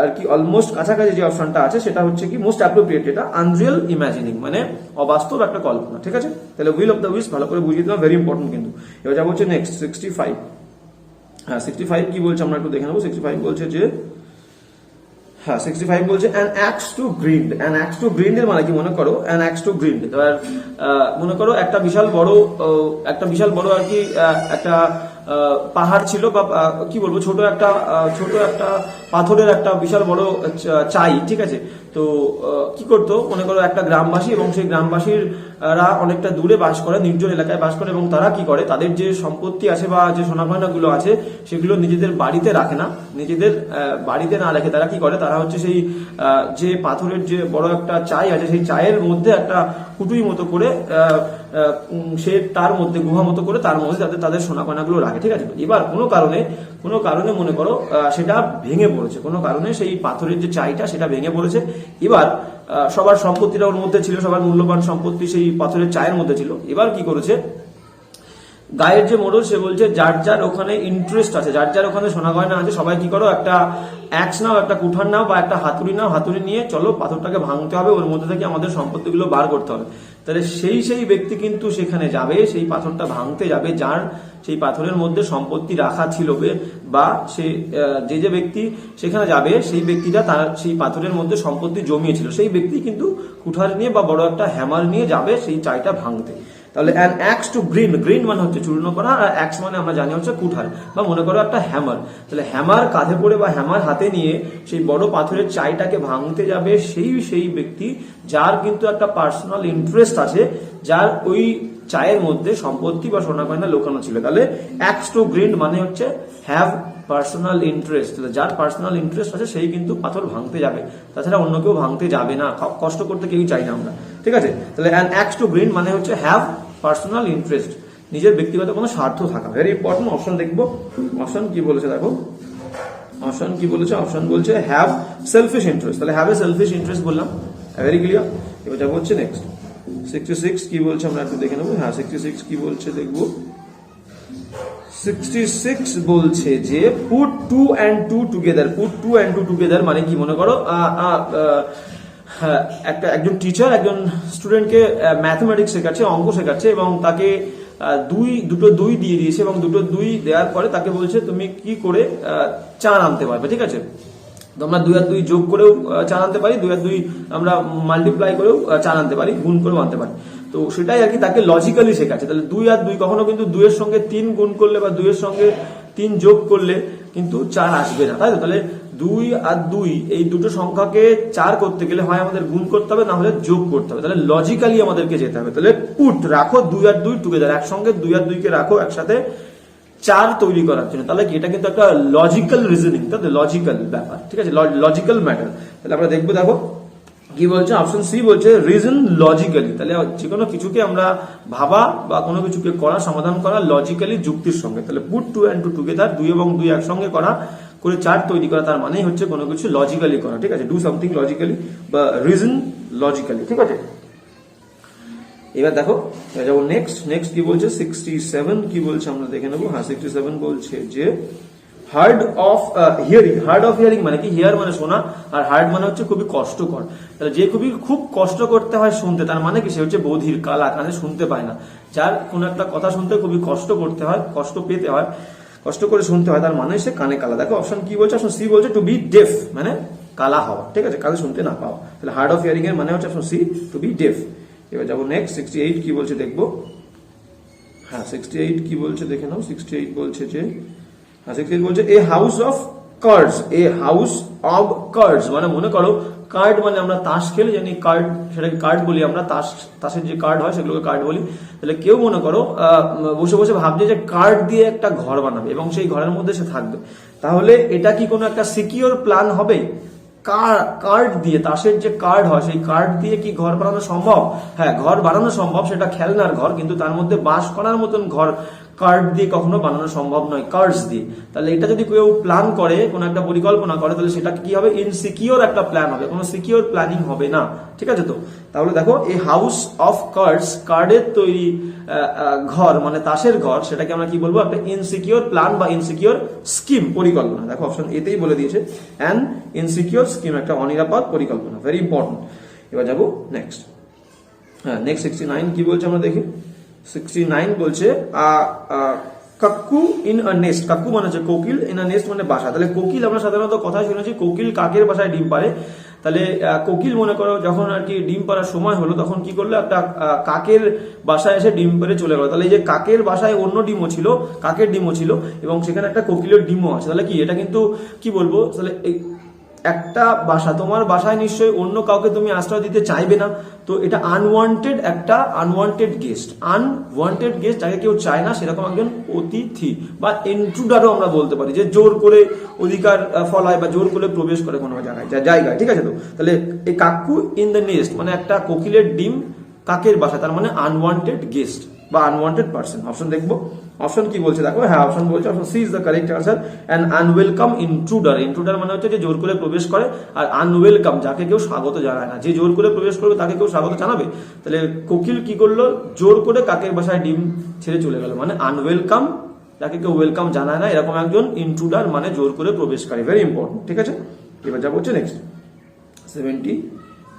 আর কি অলমোস্ট কাছাকাছি যে অপশনটা আছে সেটা হচ্ছে কি মোস্ট অ্যাপ্রোপ্রিয়েট, এটা আনরিয়েল ইমাজিনিং মানে অবাস্তব একটা কল্পনা, ঠিক আছে? তাহলে উইল অফ দ্য উইস ভালো করে বুঝিয়ে দেওয়া ভেরি ইম্পর্টেন্ট কিন্তু। এবার যাবো হচ্ছে নেক্সট 65। হ্যাঁ 65 কি বলছে আমরা একটু দেখে নেবো। 65 বলছে যে, হ্যাঁ 65 বলছে an axe to grind। an axe to grind এর মানে কি? মনে করো an axe to grind, এবার মনে করো একটা বিশাল বড় আর কি একটা পাহাড় ছিল বা কি বলবো ছোট একটা পাথরের একটা বিশাল বড় চাই, ঠিক আছে? তো কি করতো মনে করো একটা গ্রামবাসী, এবং সেই গ্রামবাসীরা অনেকটা দূরে বাস করে, নির্জন এলাকায় বাস করে, এবং তারা কি করে তাদের যে সম্পত্তি আছে বা যে সোনাগয়না গুলো আছে সেগুলো নিজেদের বাড়িতে রাখে না, নিজেদের বাড়িতে না রেখে তারা কি করে, তারা হচ্ছে সেই যে পাথরের যে বড় একটা চাই আছে সেই চায়ের মধ্যে একটা কুটুই মতো করে সে তার মধ্যে গুহা মতো করে তার মধ্যে তাদের সোনাগয়নাগুলো রাখে, ঠিক আছে? এবার কোনো কারণে মনে করো সেটা ভেঙে পড়েছে, কোনো কারণে সেই পাথরের যে চাইটা সেটা ভেঙে পড়েছে। এবার সবার সম্পত্তিটা ওর মধ্যে ছিল, সবার মূল্যবান সম্পত্তি সেই পাথরের চায়ের মধ্যে ছিল। এবার কি করেছে গায়ের যে মোড়ল, সে বলছে যার যার ওখানে ইন্টারেস্ট আছে, যার যার ওখানে সোনা গয়না আছে, সবাই কি করো একটা অ্যাক্স নাও, একটা কুঠার নাও বা একটা হাতুড়ি নাও, হাতুড়ি নিয়ে চলো পাথরটাকে ভাঙতে হবে, ওর মধ্যে থেকে আমাদের সম্পত্তিগুলো বার করতে হবে। তাহলে সেই ব্যক্তি কিন্তু সেখানে যাবে, সেই পাথরটা ভাঙতে যাবে যার সেই পাথরের মধ্যে সম্পত্তি রাখা ছিল, বা সে যে ব্যক্তি সেখানে যাবে সেই ব্যক্তিটা তার সেই পাথরের মধ্যে সম্পত্তি জমিয়েছিল, সেই ব্যক্তি কিন্তু কুঠার নিয়ে বা বড় একটা হ্যামার নিয়ে যাবে সেই চাইটা ভাঙতে। তাহলে an axe to grind, grind মানে হচ্ছে চূর্ণ করা, আর axe মানে আমরা জানি হচ্ছে কুঠার বা মনে করো একটা হ্যামার। তাহলে হ্যামার কাঁধে পড়ে বা হ্যামার হাতে নিয়ে সেই বড় পাথরের চাইটাকে ভাঙতে যাবে সেই ব্যক্তি যার কিন্তু একটা পার্সোনাল ইন্টারেস্ট আছে, যার ওই চায়ের মধ্যে সম্পত্তি বা সোনা গয়না লোকানো ছিল। তাহলে axe to grind মানে হচ্ছে হ্যাভ পার্সোনাল ইন্টারেস্ট, যার পার্সোনাল ইন্টারেস্ট আছে সেই কিন্তু পাথর ভাঙতে যাবে, তাছাড়া অন্য কেউ ভাঙতে যাবে না, কষ্ট করতে কেউই চাই না আমরা, ঠিক আছে? তাহলে an axe to grind মানে হচ্ছে হ্যাভ পার্সোনাল ইন্টারেস্ট, নিজের ব্যক্তিগত কোনো স্বার্থ থাকা। Very important. অপশন দেখবো, অপশন কি বলেছে দেখো, অপশন কি বলেছে? অপশন বলছে হ্যাভ সেলফিশ ইন্টারেস্ট। তাহলে হ্যাভ এ সেলফিশ ইন্টারেস্ট বললাম, ভেরি ক্লিয়ার। এবার যাবো হচ্ছে নেক্সট 66 কি বলছে আমরা একটু দেখে নেবো। হ্যাঁ 66 কি বলছে দেখবো। 66 বলছে যে put 2 and 2 together, put 2 and 2 together মানে কি? মনে করো একজন টিচার একজন স্টুডেন্টকে ম্যাথমেটিক্স শেখাচ্ছে, অঙ্ক শেখাচ্ছে, এবং তাকে দুটো দুই দিয়ে দিয়েছে, এবং দুটো দুই দেওয়ার পরে তাকে বলছে তুমি কি করে 4 আনতে পারবে, ঠিক আছে? তো আমরা 2 আর 2 যোগ করেও 4 আনতে পারি, 2 আর 2 আমরা মাল্টিপ্লাই করেও 4 আনতে পারি, গুণ করেও আনতে পারি। তো সেটাই আর কি তাকে লজিক্যালি শেখাচ্ছে। তাহলে 2 আর 2 কখনো কিন্তু 2 এর সঙ্গে 3 গুণ করলে বা 2 এর সঙ্গে 3 যোগ করলে কিন্তু 4 আসবে না, তাই তো? তাহলে 2 আর 2 এই দুটো সংখ্যাকে 4 করতে গেলে হয় আমাদের গুণ করতে হবে, না হলে যোগ করতে হবে। তাহলে লজিক্যালি আমাদেরকে যেতে হবে। তাহলে পুট রাখো 2 আর 2 টুগেদার, একসঙ্গে 2 আর 2 কে রাখো একসাথে 4 তৈরি করার জন্য। তাহলে কি এটা কিন্তু একটা লজিক্যাল রিজনিং, তাহলে লজিক্যাল ব্যাপার, ঠিক আছে, লজিক্যাল ম্যাটার। তাহলে আমরা দেখবো, দেখো কি বলছে, অপশন সি বলছে রিজন লজিক্যালি। তাহলে যে কোনো কিছুকে আমরা ভাবা বা কোনো কিছুকে করা, সমাধান করা লজিক্যালি, যুক্তির সঙ্গে। তাহলে পুট 2 and 2 টুগেদার, 2 এবং 2 একসঙ্গে করা করে 4 তৈরি করা, তার মানেই হচ্ছে কোনো কিছু লজিক্যালি করা, ঠিক আছে, ডু সামথিং লজিক্যালি বা রিজন লজিক্যালি, ঠিক আছে। এবার দেখো যাবো নেক্সট কি বলছে 67 কি বলছে আমরা দেখে নেবো। হ্যাঁ 67 বলছে যে হার্ড অফ হিয়ারিং মানে কি, হিয়ার মানে শোনা, আর হার্ড মানে হচ্ছে খুবই কষ্টকর। তাহলে যে খুব কষ্ট করতে হয় শুনতে, তার মানে কি সে হচ্ছে বধির, কালা, কানে শুনতে পায় না। যার কোন একটা কথা শুনতে খুবই কষ্ট করতে হয়, কষ্ট পেতে হয়, কষ্ট করে শুনতে হয়, তার মানে সে কানে কালা। দেখো অপশন কি বলছে, অপশন সি বলছে টু বি ডেফ, মানে কালা হওয়া, ঠিক আছে, কানে শুনতে না পাওয়া। তাহলে হার্ড অফ হিয়ারিং এর মানে হচ্ছে option C to be deaf. এবার যাবো নেক্সট 68 কি বলছে দেখবো। হ্যাঁ 68 কি বলছে দেখে নাও। 68 বলছে যে, হ্যাঁ 68 বলছে a house of cards, a house of cards মানে মনে করো কার্ড মানে আমরা তাস খেলে জানি, কার্ড সেটাকে কার্ড বলি আমরা, তাসের যে কার্ড হয় সেগুলোকে কার্ড বলি। তাহলে কেউ মনে করো বসে বসে ভাবছে যে কার্ড দিয়ে একটা ঘর বানাবে এবং সেই ঘরের মধ্যে সে থাকবে। তাহলে এটা কি কোনো একটা সিকিউর প্ল্যান হবে? কার্ড দিয়ে, তাসের যে কার্ড হয় সেই কার্ড দিয়ে কি ঘর বানানো সম্ভব? হ্যাঁ ঘর বানানো সম্ভব, সেটা খেলনার ঘর, কিন্তু তার মধ্যে বাস করার মতন ঘর কার্ড দিয়ে কখনো বানানো সম্ভব নয়, কার্ডস দিয়ে। তাহলে এটা যদি কেউ প্ল্যান করে, কোনো একটা পরিকল্পনা করে, তাহলে সেটা কি হবে? ইনসিকিউর একটা প্ল্যান হবে, কোনো সিকিউর প্ল্যানিং হবে না, ঠিক আছে। তো তাহলে দেখো এই হাউস অফ কার্ডস, কার্ডের তৈরি ঘর মানে তাসের ঘর, সেটাকে আমরা কি বলবো? একটা ইনসিকিউর প্ল্যান বা ইনসিকিউর স্কিম, পরিকল্পনা। দেখো অপশন এতেই বলে দিয়েছে অ্যান ইনসিকিউর স্কিম, একটা অনিরাপদ পরিকল্পনা, ভেরি ইম্পর্টেন্ট। এবার যাবো নেক্সট। হ্যাঁ নেক্সট 69 কি বলছে আমরা দেখি। 69 বলছে কাকু ইন আ নেস্ট, কাকু মানে হচ্ছে কোকিল, ইন আ নেস্ট মানে বাসা। তাহলে কোকিল আমরা সাধারণত কথায় শুনেছি কোকিল কাকের বাসায় ডিম পারে। তাহলে কোকিল মনে করো যখন আর কি ডিম পাড়ার সময় হলো, তখন কি করলো, একটা কাকের বাসায় এসে ডিম পেড়ে চলে গেল। তাহলে এই যে কাকের বাসায় অন্য ডিমও ছিল, কাকের ডিমও ছিল, এবং সেখানে একটা কোকিলের ডিমও আছে। তাহলে কি এটা কিন্তু কি বলবো, তাহলে একটা বাসা, তোমার বাসায় নিশ্চয়ই অন্য কাউকে তুমি আশ্রয় দিতে চাইবে না। তো এটা আনওয়ান্টেড, একটা আনওয়ান্টেড গেস্ট, আনওয়ান্টেড গেস্ট যাকে কেউ চায় না, সেরকম একজন অতিথি বা ইন্ট্রুডারও আমরা বলতে পারি, যে জোর করে অধিকার ফলায় বা জোর করে প্রবেশ করে কোনো জায়গায়, ঠিক আছে। তো তাহলে এই কাকু ইন দ্য নেস্ট মানে একটা কোকিলের ডিম কাকের বাসা, তার মানে আনওয়ান্টেড গেস্ট বা আনওয়ান্টেড পার্সন। অপশন দেখবো, অপশন কি বলছে দেখো। হ্যাঁ অপশন বলছে, option C is the correct answer, an unwelcome intruder. Intruder মানে হচ্ছে যে জোর করে প্রবেশ করে, আর আনওয়েলকাম যাকে কেউ স্বাগত জানায় না। যে জোর করে প্রবেশ করবে তাকে কেউ স্বাগত জানাবে? তাহলে কোকিল কি করলো, জোর করে কাকের বাসায় ডিম ছেড়ে চলে গেল, মানে আনওয়েলকাম, যাকে কেউ ওয়েলকাম জানায় না, এরকম একজন ইন্ট্রুডার মানে জোর করে প্রবেশকারী, ভেরি ইম্পর্টেন্ট, ঠিক আছে। এবার যা বলছে নেক্সট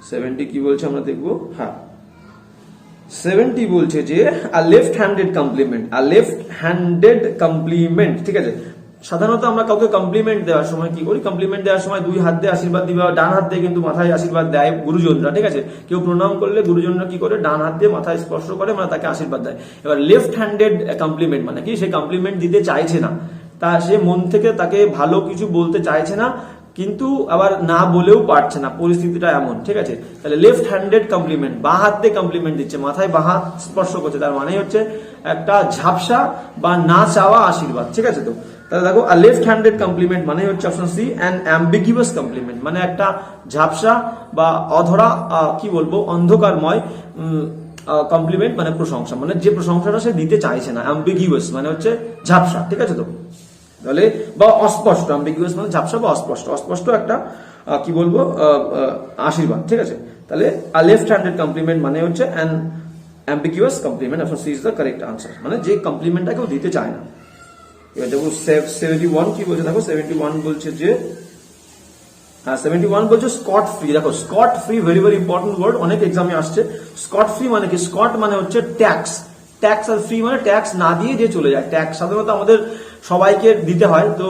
70 কি বলছে আমরা দেখবো। হ্যাঁ 70 বলছে যে লেফট হ্যান্ডেড কমপ্লিমেন্ট, ঠিক আছে। সাধারণত আমরা কাউকে কমপ্লিমেন্ট দেওয়ার সময় কি করি, কমপ্লিমেন্ট দেওয়ার সময় দুই হাত দিয়ে আশীর্বাদ দিবা, ডান হাত দিয়ে কিন্তু মাথায় আশীর্বাদ দেয় গুরুজনরা, ঠিক আছে। কেউ প্রণাম করলে গুরুজনরা কি করে, ডান হাত দিয়ে মাথায় স্পর্শ করে, মানে তাকে আশীর্বাদ দেয়। এবার লেফট হ্যান্ডেড কমপ্লিমেন্ট মানে কি, সে কমপ্লিমেন্ট দিতে চাইছে না, তা সে মন থেকে তাকে ভালো কিছু বলতে চাইছে না, কিন্তু আবার না বলেও পারছে না, পরিস্থিতিটা এমন, ঠিক আছে। তাহলে লেফট হ্যান্ডেড কমপ্লিমেন্ট, বাঁ হাত দিয়ে কমপ্লিমেন্ট দিচ্ছে, মাথায় বাঁ হাত স্পর্শ করছে, তার মানে হচ্ছে একটা ঝাপসা বা না চাওয়া আশীর্বাদ, ঠিক আছে। তো তাহলে দেখো লেফট হ্যান্ডেড কমপ্লিমেন্ট মানে হচ্ছে option C an ambiguous compliment, মানে একটা ঝাপসা বা অধরা, কি বলবো, অন্ধকারময় কমপ্লিমেন্ট মানে প্রশংসা, মানে যে প্রশংসাটা সে দিতে চাইছে না। অ্যাম্বিগিউয়াস মানে হচ্ছে ঝাপসা, ঠিক আছে। তো তাহলে বা অস্পষ্ট, অ্যাম্বিগিউয়াস মানে ঝাপসা বা অস্পষ্ট একটা কি বলবো আশীর্বাদ, ঠিক আছে। তাহলে লেফট হ্যান্ডেড কমপ্লিমেন্ট মানে হচ্ছে an ambiguous compliment, option C is the correct answer, মানে যে কমপ্লিমেন্টটা কেউ দিতে চায় না। এবার দেখো 71 কি বলছে দেখো। 71 বলছে যে 71 বলছে স্কট ফ্রি। দেখো scot free very important word, অনেক এক্সামে আসছে। স্কট ফ্রি মানে কি, স্কট মানে হচ্ছে ট্যাক্স, আর ফ্রি মানে ট্যাক্স না দিয়ে যে চলে যায়। ট্যাক্স সাধারণত আমাদের সবাইকে দিতে হয়, তো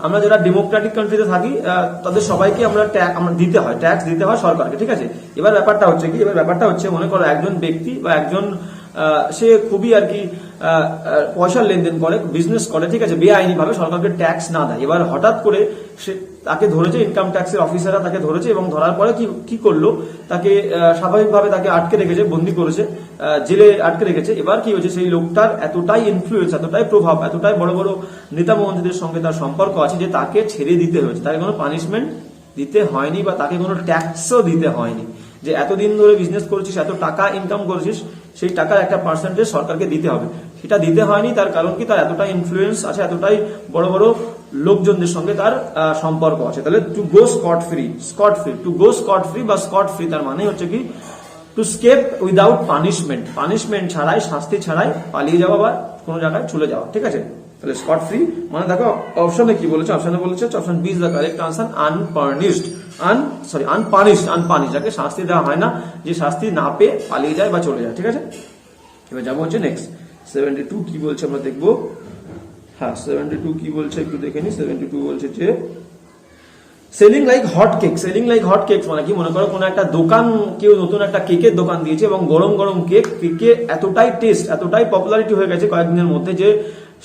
আমরা যারা ডেমোক্রেটিক কান্ট্রিতে থাকি তাদের সবাইকে আমরা দিতে হয়, ট্যাক্স দিতে হয় সরকারকে, ঠিক আছে। এবার ব্যাপারটা হচ্ছে কি, মনে করো একজন ব্যক্তি বা একজন সে খুবই আর কি পয়সার লেনদেন করে, বিজনেস করে, ঠিক আছে, বেআইনি ভাবে সরকারকে ট্যাক্স না দেয়। এবার হঠাৎ করে সে তাকে ধরেছে, ইনকাম ট্যাক্সের অফিসাররা তাকে ধরেছে এবং ধরার পরে কি করলো, তাকে স্বাভাবিকভাবে তাকে আটকে রেখেছে, বন্দি করেছে, জেলে আটকে রেখেছে। এবার কি হয়েছে, সেই লোকটার এতটাই ইনফ্লুয়েন্স, এতটাই প্রভাব, এতটাই বড় বড় নেতা মন্ত্রীদের সঙ্গে তার সম্পর্ক আছে যে তাকে ছেড়ে দিতে হয়েছে। তাকে কোনো পানিশমেন্ট দিতে হয়নি বা তাকে কোনো ট্যাক্সও দিতে হয়নি। যে এতদিন ধরে বিজনেস করেছিস, এত টাকা ইনকাম করেছিস, সেই টাকার একটা পার্সেন্টেজ সরকারকে দিতে হবে, সেটা দিতে হয়নি। তার কারণ কি, তার এতটাই ইনফ্লুয়েন্স আছে, এতটাই বড় বড় লোকজনদের সঙ্গে তার সম্পর্ক আছে। তাহলে to go scot free, to go scot free বা স্কট ফ্রি তার মানে হচ্ছে কি to escape without punishment, punishment ছাড়াই, শাস্তি ছাড়াই পালিয়ে যাওয়া বা কোনো জায়গায় চলে যাওয়া। ঠিক আছে, তাহলে স্কট ফ্রি মানে দেখো অপশনে কি বলেছে, অপশনে বলেছে option B is the correct answer, unpunished, unpunished, যাকে শাস্তি দেওয়া হয় না, যে শাস্তি না পেয়ে পালিয়ে যায় বা চলে যায়। ঠিক আছে, এবার যাবো হচ্ছে নেক্সট 72 কি বলছে আমরা দেখবো। হ্যাঁ 72 কি বলছে একটু দেখে নি। 72 বলছে যে selling like hot cake, selling like hot cake মানে কি, মনে করো কোনো একটা দোকান, কেউ নতুন একটা কেকের দোকান দিয়েছে এবং গরম গরম কেকে এতটাই টেস্ট, এতটাই পপুলারিটি হয়ে গেছে কয়েকদিনের মধ্যে যে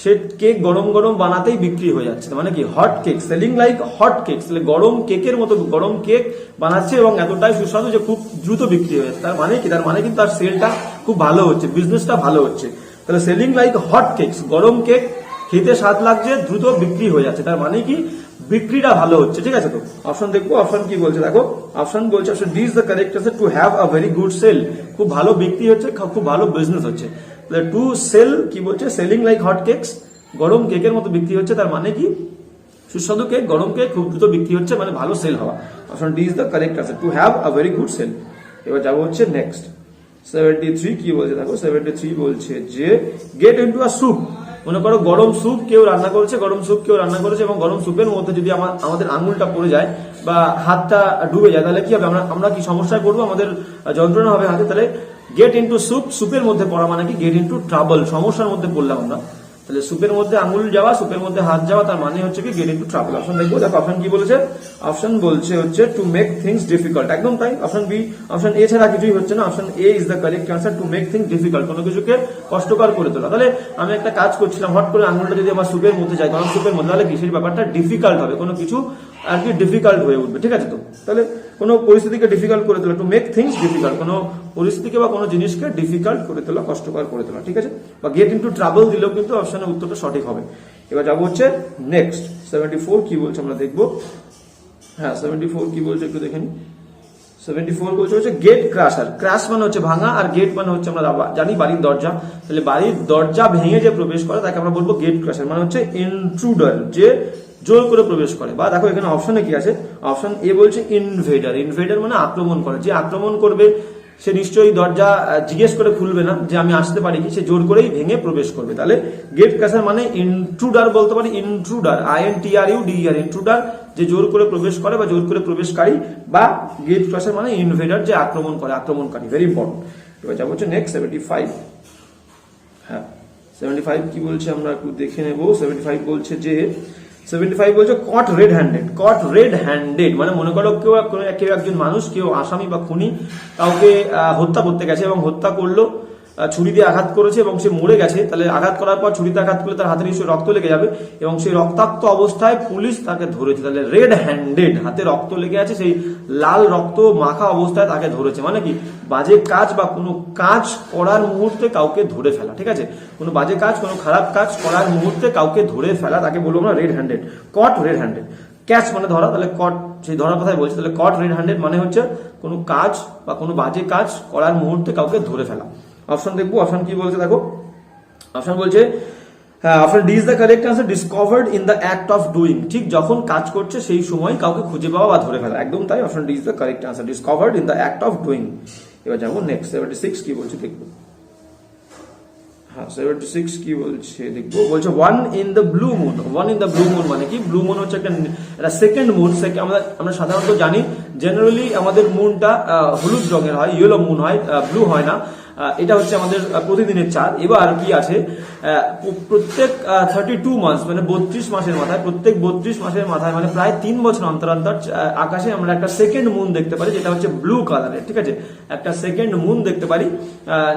সে কেক গরম গরম বানাতেই বিক্রি হয়ে যাচ্ছে। মানে কি hot cake, selling like hot cake, গরম কেকের মতো গরম কেক বানাচ্ছে এবং এতটাই সুস্বাদু যে খুব দ্রুত বিক্রি হয়ে যাচ্ছে। তার মানে কি, তার মানে কিন্তু তার সেলটা খুব ভালো হচ্ছে, বিজনেসটা ভালো হচ্ছে। তাহলে সেলিং লাইক হট কেকস, গরম কেক খেতে স্বাদ লাগছে, দ্রুত বিক্রি হয়ে যাচ্ছে, তার মানে কি বিক্রিটা ভালো হচ্ছে। ঠিক আছে, তো অপশন দেখবো, অপশন কি বলছে দেখো, অপশন বলছে option D is the correct answer, to have a very good sale, খুব ভালো বিক্রি হচ্ছে, খুব ভালো বিজনেস হচ্ছে। টু সেল কি বলছে, সেলিং লাইক হট কেকস, গরম কেকের মতো বিক্রি হচ্ছে, তার মানে কি সুস্বাদু কেক, গরম কেক খুব দ্রুত বিক্রি হচ্ছে, মানে ভালো সেল হওয়া। Option D is the correct answer, to have a very good sale. এবার যাবো হচ্ছে নেক্সট 73 কি বলছে দেখো, 73 বলছে যে গেট ইনটু আ স্যুপ, মনে করো গরম স্যুপ কেউ রান্না করেছে, গরম স্যুপ কেউ রান্না করেছে এবং গরম স্যুপের মধ্যে যদি আমাদের আঙুলটা পড়ে যায় বা হাতটা ডুবে যায়, তাহলে কি হবে, আমরা কি সমস্যায় পড়বো, আমাদের যন্ত্রণা হবে হাতে। তাহলে গেট ইনটু স্যুপ, স্যুপের মধ্যে পড়া মানে কি গেট ইনটু ট্রাবল, সমস্যার মধ্যে পড়লাম আমরা। তাহলে সুপের মধ্যে আঙুল যাওয়া, সুপের মধ্যে হাত যাওয়া, তার মানে হচ্ছে কি গেট ইনটু ট্রাবল। অপশন দেখবো, দেখো অপশন কি বলেছে, অপশন বলছে হচ্ছে টু মেক থিংস ডিফিকাল্ট, একদম তাই। অপশন বি, অপশন এ ছাড়া কিছুই হচ্ছে না, option A is the correct answer, to make things difficult, কোনো কিছুকে কষ্টকর করে তোলা। তাহলে আমি একটা কাজ করছিলাম, হট করে আঙুলটা যদি আমার সুপের মধ্যে যায়, গরম সুপের মধ্যে, তাহলে কিসের ব্যাপারটা ডিফিকাল্ট হবে, কোনো কিছু আর কি ডিফিকাল্ট হয়ে উঠবে। ঠিক আছে, তো তাহলে কোনো পরিস্থিতিকে ডিফিকাল্ট করে তোলা, টু মেক থিংস ডিফিকাল্ট, কোনো পরিস্থিতিকে বা কোনো জিনিসকে ডিফিকাল্ট করে তোলা, কষ্টকর করে তোলা। ঠিক আছে, বা গেট ইনটু ট্রাবল দিলেও কিন্তু অপশনের উত্তরটা সঠিক হবে। এবার যাবো হচ্ছে নেক্সট 74 কি বলছে আমরা দেখবো। হ্যাঁ 74 কি বলছে একটু দেখে নি। 74 বলছে হচ্ছে গেট ক্রাশার, ক্রাশ মানে হচ্ছে ভাঙা, আর গেট মানে হচ্ছে আমরা জানি বাড়ির দরজা। তাহলে বাড়ির দরজা ভেঙে যে প্রবেশ করে তাকে আমরা বলবো গেট ক্রাশার, মানে হচ্ছে ইন্ট্রুডার, যে জোর করে প্রবেশ করে। বা দেখো এখানে অপশনে কি আছে, অপশন এ বলছে ইনভেডার, ইনভেডার মানে আক্রমণ করে, যে আক্রমণ করবে সে নিশ্চয়ই দরজা জিজ্ঞেস করে খুলবে না যে আমি আসতে পারি কি, সে জোর করেই ভেঙে প্রবেশ করবে। তাহলে গেট ক্রাশার মানে ইন্ট্রুডার বলতে পারি, ইন্ট্রুডার, INTRUDER, ইন্ট্রুডার যে জোর করে প্রবেশ করে বা জোর করে প্রবেশকারী, বা গেট ক্রাশার মানে ইনভেডার যে আক্রমণ করে, আক্রমণকারী। Very important. এবার যাবো হচ্ছে নেক্সট 75। হ্যাঁ 75 কি বলছে আমরা একটু দেখে নেব। 75 বলছে যে 75 বলছে caught red handed, caught red handed মানে মনে করো কেউ একজন মানুষ, কেউ আসামি বা খুনি কাউকে হত্যা করতে গেছে এবং হত্যা করলো, ছুরি দিয়ে আঘাত করেছে এবং সে মরে গেছে। তাহলে আঘাত করার পর ছুরিতে আঘাত করলে তার হাতে নিশ্চয়ই রক্ত লেগে যাবে এবং সেই রক্তাক্ত অবস্থায় পুলিশ তাকে ধরেছে। তাহলে রেড হ্যান্ডেড, হাতে রক্ত লেগে আছে, সেই লাল রক্ত মাখা অবস্থায় তাকে ধরেছে। মানে কি বাজে কাজ বা কোনো কাজ করার মুহূর্তে কাউকে ধরে ফেলা। ঠিক আছে, কোনো বাজে কাজ, কোনো খারাপ কাজ করার মুহূর্তে কাউকে ধরে ফেলা, তাকে বলবো আমরা red handed, caught red handed. Catch মানে ধরা, তাহলে কট সেই ধরার কথাই বলছে। তাহলে কট রেড হ্যান্ডেড মানে হচ্ছে কোনো কাজ বা কোনো বাজে কাজ করার মুহূর্তে কাউকে ধরে ফেলা। অপশন দেখবো, অপশন কি বলছে দেখো, অপশন বলছে option D is the correct answer, discovered in the act of doing, ঠিক যখন কাজ করছে সেই সময় কাউকে খুঁজে পাওয়া বা ধরে ফেলা। একদম তাই, option D is the correct answer, discovered in the act of doing. এবার যাবো নেক্সট 76 কি বলছে দেখবো। হ্যাঁ 76 কি বলছে দেখবো, বলছে one in the blue moon. One in the blue moon মানে কি, ব্লু মুন হচ্ছে একটা সেকেন্ড মুন। আমরা সাধারণত জানি জেনারেলি আমাদের মুনটা হলুদ রঙের হয়, ইয়েলো মুন হয়, ব্লু হয় না। এটা হচ্ছে আমাদের প্রতিদিনের চাঁদ। এবার কি আছে, প্রত্যেক 32 মাস মানে 32 মাসের মাথায়, প্রত্যেক 32 মাসের মাথায় মানে প্রায় 3 বছর অন্তর অন্তর আকাশে আমরা একটা সেকেন্ড মুন দেখতে পারি, যেটা হচ্ছে ব্লু কালারের। ঠিক আছে, একটা সেকেন্ড মুন দেখতে পারি,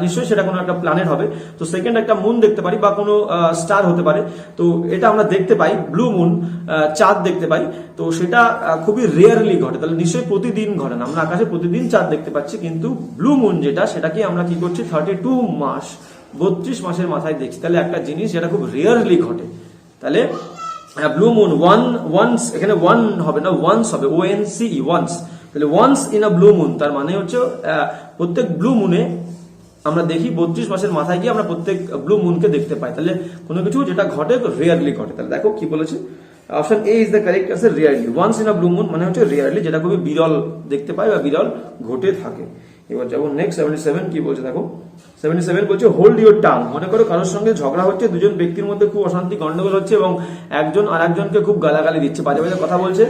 নিশ্চয়ই সেটা কোনো একটা প্ল্যানেট হবে। তো সেকেন্ড একটা মুন দেখতে পারি বা কোনো স্টার হতে পারে। তো এটা আমরা দেখতে পাই, ব্লু মুন, চাঁদ দেখতে পাই। তো সেটা খুবই রেয়ারলি ঘটে, তাহলে নিশ্চয়ই প্রতিদিন ঘটে না। আমরা আকাশে প্রতিদিন চাঁদ দেখতে পাচ্ছি, কিন্তু ব্লু মুন যেটা, সেটাকে আমরা কি করছি 32 মাস 32 মাসের মাথায় দেখছি। তাহলে একটা জিনিস যেটা খুব রেয়ারলি ঘটে। তাহলে ব্লু মুন ওয়ান্স, এখানে ওয়ান হবে না, ওয়ান্স হবে, ONCE, ওয়ান্স। তাহলে once in a blue moon, তার মানে হচ্ছে প্রত্যেক ব্লু মুনে আমরা দেখি 32 মাসের মাথায় গিয়ে আমরা প্রত্যেক ব্লু মুনকে দেখতে পাই। তাহলে কোনো কিছু যেটা ঘটে রেয়ারলি ঘটে। তাহলে দেখো কি বলেছে, option A is the correct answer, rarely. Once in a blue moon মানে হচ্ছে রেয়ারলি, যেটা খুবই বিরল দেখতে পাই বা বিরল ঘটে থাকে। এবার যাবো নেক্সট 77, কি বলছে দেখো। 77 বলছে হোল্ড ইউর টাং। মনে করো কারোর সঙ্গে ঝগড়া হচ্ছে, দুজন ব্যক্তির মধ্যে খুব অশান্তি গন্ডগোল হচ্ছে এবং একজন আর একজনকে খুব গালাগালি দিচ্ছে, বাজে বাজে কথা বলছে।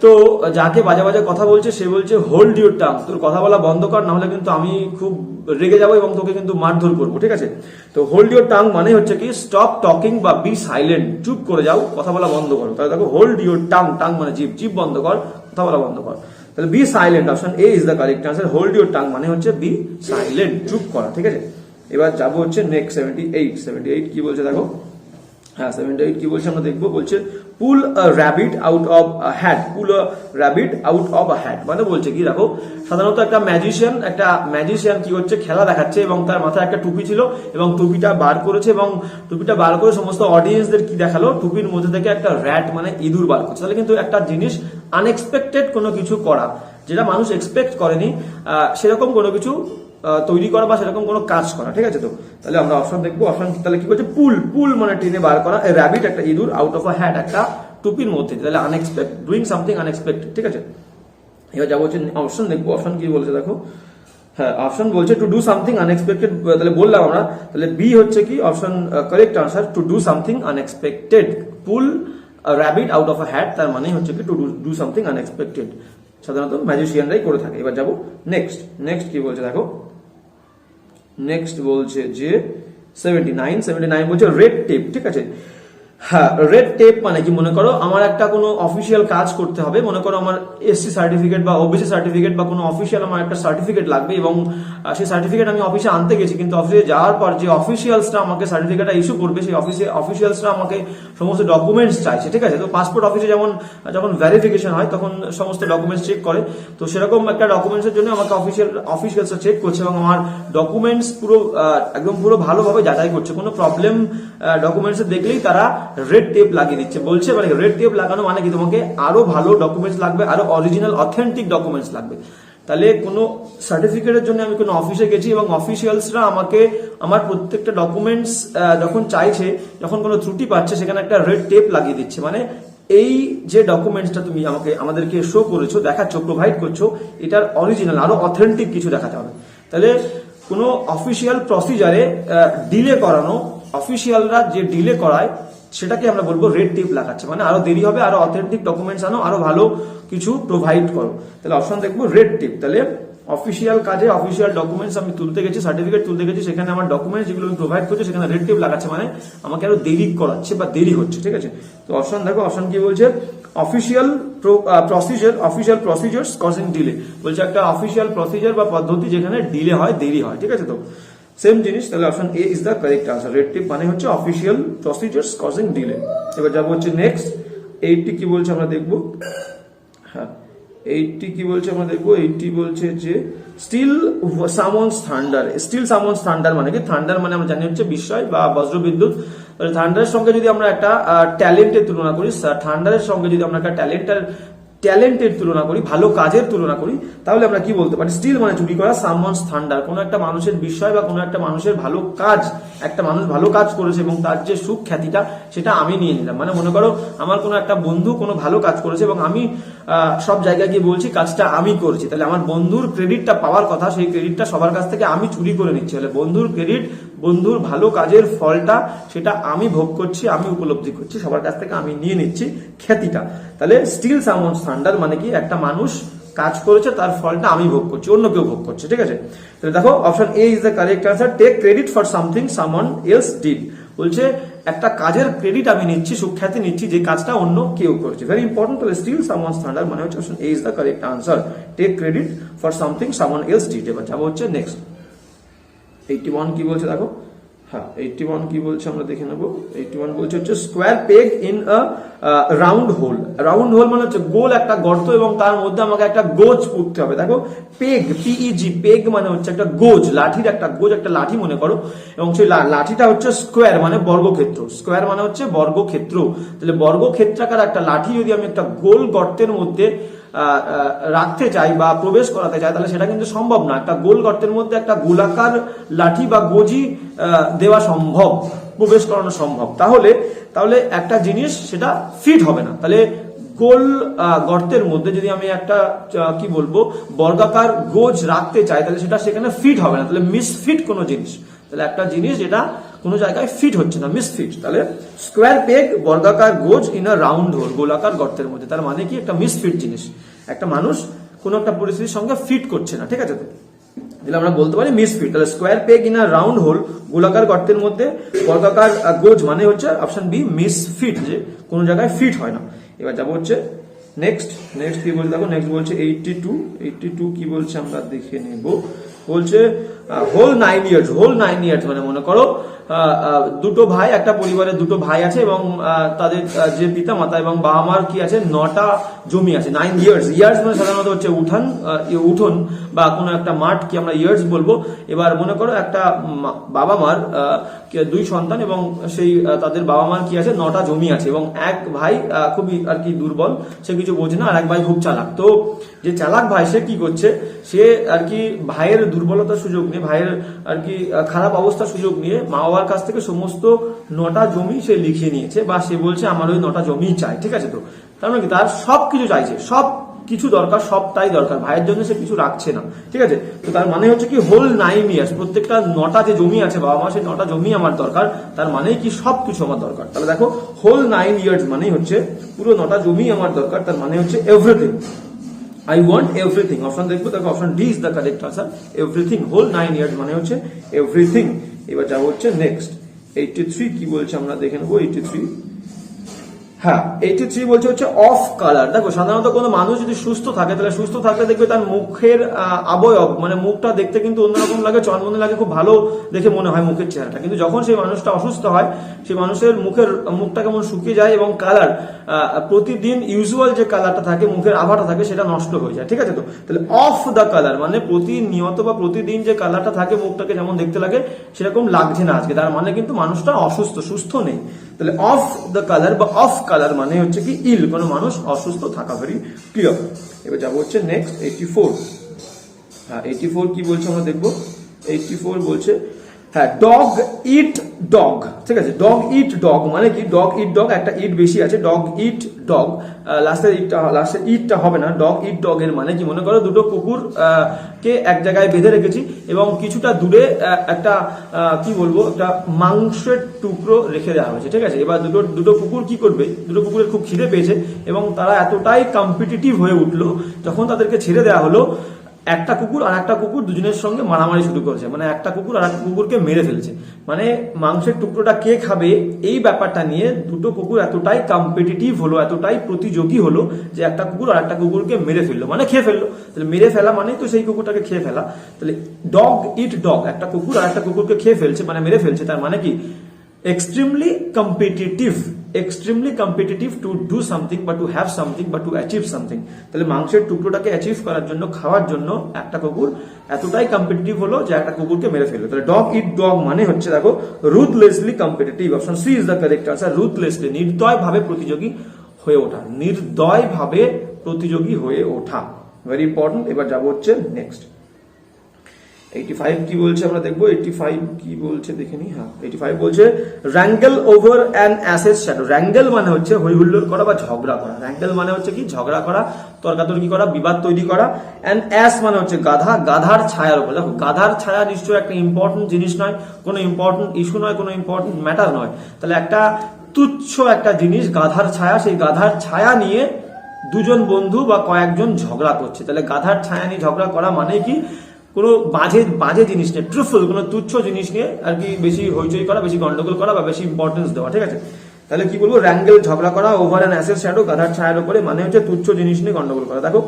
তো যাকে বাজে বাজে কথা বলছে সে বলছে হোল্ড ইউর টাং, তোর কথা বলা বন্ধ কর, না হলে কিন্তু আমি খুব রেগে যাবো এবং তোকে কিন্তু মারধর করবো। ঠিক আছে, তো হোল্ড ইউর টাং মানে হচ্ছে কি স্টপ টকিং বা বি সাইলেন্ট, চুপ করে যাও, কথা বলা বন্ধ করো। তাহলে দেখো হোল্ড ইউর টাং, টাং মানে জিভ, জিভ বন্ধ কর, কথা বলা বন্ধ কর। তাহলে be silent, option A is the correct answer. Hold your tongue মানে হচ্ছে বি সাইলেন্ট, চুপ করা। ঠিক আছে, এবার যাবো হচ্ছে নেক্সট 78 কি বলছে দেখো। হ্যাঁ 78 কি বলছে আমরা দেখবো। বলছে pull a rabbit out of a hat, pull a rabbit out of a hat মানে বলছে কি দেখো, সাধারণত একটা ম্যাজিশিয়ান কি হচ্ছে, খেলা দেখাচ্ছে এবং তার মাথায় একটা টুপি ছিল এবং টুপিটা বার করেছে এবং টুপিটা বার করে সমস্ত অডিয়েন্সদের কি দেখালো, টুপির মধ্যে থেকে একটা র্যাট মানে ইঁদুর বার করছে। তাহলে কিন্তু একটা জিনিস আনএক্সপেক্টেড কোনো কিছু করা, যেটা মানুষ এক্সপেক্ট করেনি, সেরকম কোনো কিছু তৈরি করা বা সেরকম কোনো কাজ করা। ঠিক আছে, তো তাহলে আমরা অপশন দেখবো। অপশন তাহলে কি করছে, পুল মানে টেনে বার করা, র্যাবিট একটা ইঁদুর, আউট অফ আ হ্যাট একটা টুপির মধ্যে, তাহলে আনএক্সপেক্টেড, ডুইং সামথিং আনএক্সপেক্টেড। ঠিক আছে, এবার যাবো হচ্ছে অপশন দেখবো। অপশন কি বলছে দেখো। হ্যাঁ অপশন বলছে টু ডু সামথিং আনএক্সপেক্টেড, তাহলে বললাম আমরা, তাহলে বি হচ্ছে কি option correct answer, to do something unexpected. Pull rabbit out of a hat, তার মানে হচ্ছে কি টু ডু সামথিং আনএক্সপেক্টেড, সাধারণত ম্যাজিশিয়ানরাই করে থাকে। এবার যাবো নেক্সট কি বলছে দেখো। নেক্সট বলছে যে 79 বলছে রেড টেপ। ঠিক আছে, হ্যাঁ রেড টেপ মানে কি, মনে করো আমার একটা কোনো অফিসিয়াল কাজ করতে হবে, মনে করো আমার SC সার্টিফিকেট বা OBC সার্টিফিকেট বা কোনো অফিসিয়াল আমার একটা সার্টিফিকেট লাগবে এবং সেই সার্টিফিকেট আমি অফিসে আনতে গেছি, কিন্তু অফিসে যাওয়ার পর যে অফিসিয়ালসরা আমাকে সার্টিফিকেটটা ইস্যু করবে সেই অফিসিয়ালসরা আমাকে সমস্ত ডকুমেন্টস চাইছে। ঠিক আছে, তো পাসপোর্ট অফিসে যখন ভেরিফিকেশন হয় তখন সমস্ত ডকুমেন্টস চেক করে, তো সেরকম একটা ডকুমেন্টসের জন্য আমাকে অফিসিয়ালসরা চেক করছে এবং আমার ডকুমেন্টস একদম পুরো ভালোভাবে যাচাই করছে, কোনো প্রবলেম ডকুমেন্টস দেখলেই তারা রেড টেপ লাগিয়ে দিচ্ছে। বলছে মানে রেড টেপ লাগানো মানে কি, তোমাকে আরো ভালো ডকুমেন্টস লাগবে, আরো অরিজিনাল অথেন্টিক ডকুমেন্টস লাগবে। তাহলে কোনো সার্টিফিকেটের জন্য আমি কোনো অফিসে গেছি এবং অফিসিয়ালসরা আমাকে আমার প্রত্যেকটা ডকুমেন্টস যখন চাইছে, যখন কোনো ত্রুটি পাচ্ছে, সেখানে একটা রেড টেপ লাগিয়ে দিচ্ছে। মানে এই যে ডকুমেন্টসটা তুমি আমাদেরকে শো করেছো, দেখাচ্ছ, প্রোভাইড করছো, এটার অরিজিনাল আরো অথেন্টিক কিছু দেখাতে হবে। তাহলে কোনো অফিসিয়াল প্রসিজারে ডিলে করানো, অফিসিয়ালরা যে ডিলে করায় সেটাকে আমরা বলবো রেড টেপ লাগাচ্ছে, মানে আরো দেরি হবে, আরো অথেন্টিক ডকুমেন্টস আনো, আরো ভালো কিছু প্রোভাইড করো। তাহলে অপশন দেখবো রেড টেপ। তাহলে অফিসিয়াল কাজে অফিসিয়াল ডকুমেন্টস আমি তুলতে গেছি, সার্টিফিকেট তুলতে গেছি, সেখানে আমার ডকুমেন্টস যেগুলো আমি প্রোভাইড করছি সেখানে রেড টেপ লাগাচ্ছে, মানে আমাকে আরো দেরি করাচ্ছে বা দেরি হচ্ছে। ঠিক আছে, তো অপশন দেখো। অপশন কি বলছে, অফিসিয়াল প্রসিজার্স কজিং ডিলে, বলছে একটা অফিসিয়াল প্রসিজার বা পদ্ধতি যেখানে ডিলে হয়, দেরি হয়। ঠিক আছে, তো সেম জিনিস, তাহলে option A is the correct answer. Red tape মানে হচ্ছে অফিসিয়াল প্রসিজার্স কজিং ডিলে। এবার যাবো হচ্ছে নেক্সট 80 কি বলছে আমরা দেখবো। হ্যাঁ 80 কি বলছে আমরা দেখবো। 80 বলছে যে steal someone's thunder. Steal someone's thunder মানে কি, থান্ডার মানে আমরা জানি হচ্ছে বিস্ময় বা বজ্রবিদ্যুৎ। থান্ডারের সঙ্গে যদি আমরা একটা ট্যালেন্টের তুলনা করি, থান্ডারের সঙ্গে যদি আমরা একটা ট্যালেন্টের তুলনা করি, ভালো কাজের তুলনা করি, তাহলে আমরা কি বলতে পারি, স্টিল মানে চুরি করা, সামওয়ানস থান্ডার কোনো একটা মানুষের বিষয় বা কোনো একটা মানুষের ভালো কাজ, একটা মানুষ ভালো কাজ করেছে এবং তার যে সুখ খ্যাতিটা সেটা আমি নিয়ে নিলাম। মানে মনে করো আমার কোনো একটা বন্ধু কোনো ভালো কাজ করেছে এবং আমি সব জায়গায় গিয়ে বলছি কাজটা আমি করেছি, তাহলে আমার বন্ধুর ক্রেডিটটা পাওয়ার কথা, সেই ক্রেডিটটা সবার কাছ থেকে আমি চুরি করে নিচ্ছি। তাহলে বন্ধুর ক্রেডিট, বন্ধুর ভালো কাজের ফলটা সেটা আমি ভোগ করছি, আমি উপলব্ধি করছি, সবার কাছ থেকে আমি নিয়ে নিচ্ছি খ্যাতিটা। তাহলে স্টিল সামওয়ানস থান্ডার মানে কি, একটা মানুষ কাজ করেছে তার ফলটা আমি ভোগ করছি, অন্য কেউ ভোগ করছে, ঠিক আছে। তাহলে দেখো option A is the correct answer, take credit for something someone else did. বলছে একটা কাজের ক্রেডিট আমি নিচ্ছি, সুখ্যাতি নিচ্ছি যে কাজটা অন্য কেউ করেছে, ভেরি ইম্পর্টেন্ট। তাহলে স্টিল সামওয়ানস থান্ডার মানে হচ্ছে option A is the correct answer, take credit for something someone else did. এবার যাবো হচ্ছে নেক্সট 81 কি বলছে দেখো, হ্যাঁ 81 কি বলছে আমরা দেখে নেবো। 81 বলছে হচ্ছে square peg in a round hole. Round hole মানে হচ্ছে গোল একটা গর্ত এবং তার মধ্যে আমাকে একটা গোজ পুঁততে হবে। দেখো পেগ, পিইজি, পেগ মানে হচ্ছে একটা গোজ, লাঠির একটা গোজ, একটা লাঠি মনে করো, এবং সেই লাঠিটা হচ্ছে স্কোয়ার মানে বর্গক্ষেত্র। স্কোয়ার মানে হচ্ছে বর্গক্ষেত্র। তাহলে বর্গক্ষেত্রাকার একটা লাঠি যদি আমি একটা গোল গর্তের মধ্যে রাখতে চাই বা প্রবেশ করাতে চাই, তাহলে সেটা কিন্তু সম্ভব না। একটা গোল গর্তের মধ্যে একটা গোলাকার লাঠি বা গজি দেওয়া সম্ভব, প্রবেশ করানো সম্ভব। তাহলে একটা জিনিস সেটা ফিট হবে না। তাহলে গোল গর্তের মধ্যে যদি আমি একটা কি বলবো বর্গাকার গোজ রাখতে চাই, তাহলে সেটা সেখানে ফিট হবে না। তাহলে মিসফিট কোনো জিনিস, তাহলে একটা জিনিস যেটা কোনো জায়গায় ফিট হচ্ছে না, মিসফিট। তাহলে স্কোয়ার পেগ বর্গাকার গোজ ইন আ রাউন্ড হোল, গোলাকার গর্তের মধ্যে, তার মানে কি একটা মিসফিট জিনিস, একটা মানুষ কোনো একটা পরিস্থিতির সঙ্গে ফিট করছে না, ঠিক আছে। তো তাহলে আমরা বলতে পারি মিসফিট। তাহলে square peg in a round hole, গোলাকার গর্তের মধ্যে বর্গাকার গোজ মানে হচ্ছে অপশন বি মিসফিট, যে কোনো জায়গায় ফিট হয় না। এবার যাবো হচ্ছে নেক্সট কি বলছে দেখো, নেক্সট বলছে 82 কি বলছে আমরা দেখে নেব। বলছে হোল 9 ইয়ার্স, হোল 9 ইয়ার্স মানে মনে করো দুটো ভাই, একটা পরিবারের দুটো ভাই আছে এবং তাদের যে পিতা মাতা এবং বাবা মার কি আছে 9টা জমি আছে। 9 ইয়ার্স, ইয়ার্স মানে সাধারণত হচ্ছে উঠোন বা কোনো একটা মাঠ কি আমরা ইয়ার্স বলবো। এবার মনে করো একটা বাবা মার 2 সন্তান এবং সেই তাদের বাবা মার কি আছে 9টা জমি আছে এবং এক ভাই খুবই আর কি দুর্বল, সে কিছু বোঝে না, আর এক ভাই খুব চালাক। তো যে চালাক ভাই সে কি করছে, সে আর কি ভাইয়ের দুর্বলতার সুযোগ নিয়ে, ভাইয়ের আর কি খারাপ অবস্থার সুযোগ নিয়ে মা বাবার কাছ থেকে সমস্ত 9টা জমি সে লিখিয়ে নিয়েছে, বা সে বলছে আমার ওই 9টা জমি চাই, ঠিক আছে। তো তার মানে কি তার সব কিছু চাইছে, সব কিছু দরকার, সবটাই দরকার, ভাইয়ের জন্য সে কিছু রাখছে না, ঠিক আছে। তো তার মানে হচ্ছে কি হোল 9 ইয়ার্স, প্রত্যেকটা 9টা যে জমি আছে বাবা মা, সেই 9টা জমি আমার দরকার, তার মানে কি সব কিছু আমার দরকার। তাহলে দেখো হোল 9 ইয়ার্স মানে হচ্ছে পুরো 9টা জমি আমার দরকার, তার মানে হচ্ছে এভরিথিং, I want everything। অপশন দেখবো, দেখো option D is the correct answer, everything. Whole 9 years মানে হচ্ছে এভরিথিং। এবার যাবো হচ্ছে নেক্সট 83 কি বলছে আমরা দেখে নেবো। 83 হ্যাঁ 83 বলছে হচ্ছে অফ কালার। দেখো সাধারণত কোনো মানুষ যদি সুস্থ থাকে, তাহলে সুস্থ থাকলে দেখবে তার মুখের অবয়ব মানে মুখটা দেখতে কিন্তু অন্যরকম লাগে, চনমনে লাগে, খুব ভালো দেখে মনে হয় মুখের চেহারাটা। কিন্তু যখন সেই মানুষটা অসুস্থ হয়, সেই মানুষের মুখটা কেমন শুকিয়ে যায় এবং কালার প্রতিদিন ইউজুয়াল যে কালারটা থাকে, মুখের আভাটা থাকে, সেটা নষ্ট হয়ে যায়, ঠিক আছে। তো তাহলে অফ দ্য কালার মানে প্রতিনিয়ত বা প্রতিদিন যে কালারটা থাকে মুখটাকে যেমন দেখতে লাগে সেরকম লাগছে না আজকে, তার মানে কিন্তু মানুষটা অসুস্থ, সুস্থ নেই। তাহলে অফ দ্য কালার বা অফ কালার মানে হচ্ছে কি ইল, কোনো মানুষ অসুস্থ থাকা, ভেরি ক্লিয়ার। এবার যাবো হচ্ছে নেক্সট 84। হ্যাঁ 84 কি বলছে আমরা দেখবো। 84 বলছে হ্যাঁ ডগ ইট ডগ, ঠিক আছে। ডগ ইট ডগ মানে কি, ডগ ইট ডগ, একটা ইট বেশি আছে, ডগ ইট ডগ, লাস্টের ইটটা হবে না। ডগ ইট ডগ এর মানে কি, মনে করো দুটো কুকুর কে এক জায়গায় বেঁধে রেখেছি এবং কিছুটা দূরে একটা কি বলবো একটা মাংসের টুকরো রেখে দেওয়া হয়েছে, ঠিক আছে। এবার দুটো কুকুর কি করবে, দুটো কুকুরের খুব খিদে পেয়েছে এবং তারা এতটাই কম্পিটিটিভ হয়ে উঠলো যখন তাদেরকে ছেড়ে দেওয়া হলো, একটা কুকুর আর একটা কুকুর দুজনের সঙ্গে মারামারি শুরু করেছে, মানে একটা কুকুর আর একটা কুকুরকে মেরে ফেলেছে। মানে মাংসের টুকরোটা কে খাবে এই ব্যাপারটা নিয়ে দুটো কুকুর এতটাই কম্পিটিটিভ হলো, এতটাই প্রতিযোগী হলো যে একটা কুকুর আর একটা কুকুরকে মেরে ফেললো, মানে খেয়ে ফেললো। তাহলে মেরে ফেলা মানে তো সেই কুকুরটাকে খেয়ে ফেলা। তাহলে ডগ ইট ডগ, একটা কুকুর আর একটা কুকুরকে খেয়ে ফেলছে মানে মেরে ফেলছে, তার মানে কি extremely competitive to do something বা to have something বা to achieve something। তাহলে মাংসের টুকরোটাকে অ্যাচিভ করার জন্য, খাওয়ার জন্য একটা কুকুর এতটাই কম্পিটিটিভ হলো যে একটা কুকুরকে মেরে ফেললো। তাহলে ডগ ইট ডগ মানে হচ্ছে দেখো ruthlessly competitive. Option C is the correct answer, ruthlessly, নির্দয়ভাবে প্রতিযোগী হয়ে ওঠা, নির্দয়ভাবে প্রতিযোগী হয়ে ওঠা, ভেরি ইম্পর্টেন্ট। এবার যাবো হচ্ছে নেক্সট 85 কি বলছে আমরা দেখবো। 85 কি বলছে দেখে নি। হ্যাঁ 85 বলছে wrangle over an ass's shadow. Wrangle মানে হচ্ছে হই হুল্লোড় করা বা ঝগড়া করা। র্যাঙ্গেল মানে হচ্ছে কি ঝগড়া করা, তর্কাতর্কি করা, বিবাদ তৈরি করা। অ্যান অ্যাস মানে হচ্ছে গাধা, গাধার ছায়ার উপর। দেখো গাধার ছায়া নিশ্চয়ই একটা ইম্পর্টেন্ট জিনিস নয়, কোনো ইম্পর্টেন্ট ইস্যু নয়, কোনো ইম্পর্টেন্ট ম্যাটার নয়। তাহলে একটা তুচ্ছ একটা জিনিস গাধার ছায়া, সেই গাধার ছায়া নিয়ে দুজন বন্ধু বা কয়েকজন ঝগড়া করছে। তাহলে গাধার ছায়া নিয়ে ঝগড়া করা মানে কি কোনো বাজে জিনিস নিয়ে, ট্রুফুল কোনো তুচ্ছ জিনিস নিয়ে আর কি বেশি হইচই করা, বেশি গন্ডগোল করা বা বেশি ইম্পর্টেন্স দেওয়া, ঠিক আছে। তাহলে কি বলবো, র্যাঙ্গেল ঝগড়া করা, ওভার অ্যান অ্যাসের শ্যাডো গাধার ছায়ার উপরে, মানে হচ্ছে তুচ্ছ জিনিস নিয়ে গন্ডগোল করা। দেখো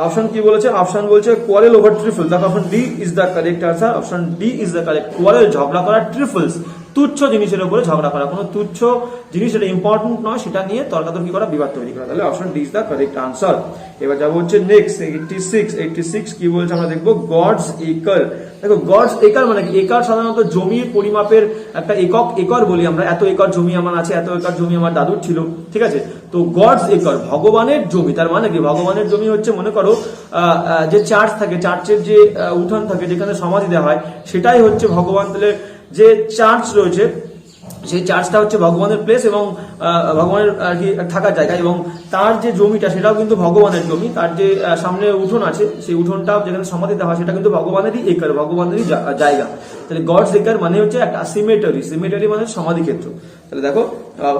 অপশন কি বলেছে, অপশন বলছে কোয়ারেল ওভার ট্রিফল। দেখো option D is the correct answer, option D is the correct. Quarrel ঝগড়া করা, ট্রিফলস তুচ্ছ জিনিসের উপরে ঝগড়া করা, কোনো তুচ্ছ জিনিস যেটা ইম্পর্টেন্ট নয় সেটা নিয়ে তর্কাতর্কি করা, বিবাদ তৈরি করা। তাহলে option D is the correct answer. এবার যাবো হচ্ছে নেক্সট 86 কি বলছে আমরা দেখবো, গডস একর। দেখো গডস একর মানে কি, একর সাধারণত জমির পরিমাপের একটা একক, একর বলি আমরা, এত একর জমি আমার আছে, এত একর জমি আমার দাদুর ছিল, ঠিক আছে। তো গডস একর ভগবানের জমি, তার মানে কি ভগবানের জমি হচ্ছে মনে করো যে চার্চ থাকে, চার্চের যে উঠান থাকে যেখানে সমাধি দেওয়া হয় সেটাই হচ্ছে ভগবান। তাহলে যে চার্চ রয়েছে সেই চার্চটা হচ্ছে ভগবানের প্লেস এবং ভগবানের আর কি থাকার জায়গা, এবং তার যে জমিটা সেটাও কিন্তু ভগবানের জমি। তার যে সামনে উঠোন আছে সেই উঠোনটা যেখানে সমাধি দেওয়া হয় সেটা কিন্তু ভগবানেরই একর, ভগবানেরই জায়গা। তাহলে গডস একর মানে হচ্ছে একটা সিমেটারি, সিমেটারি মানে সমাধি ক্ষেত্র। তাহলে দেখো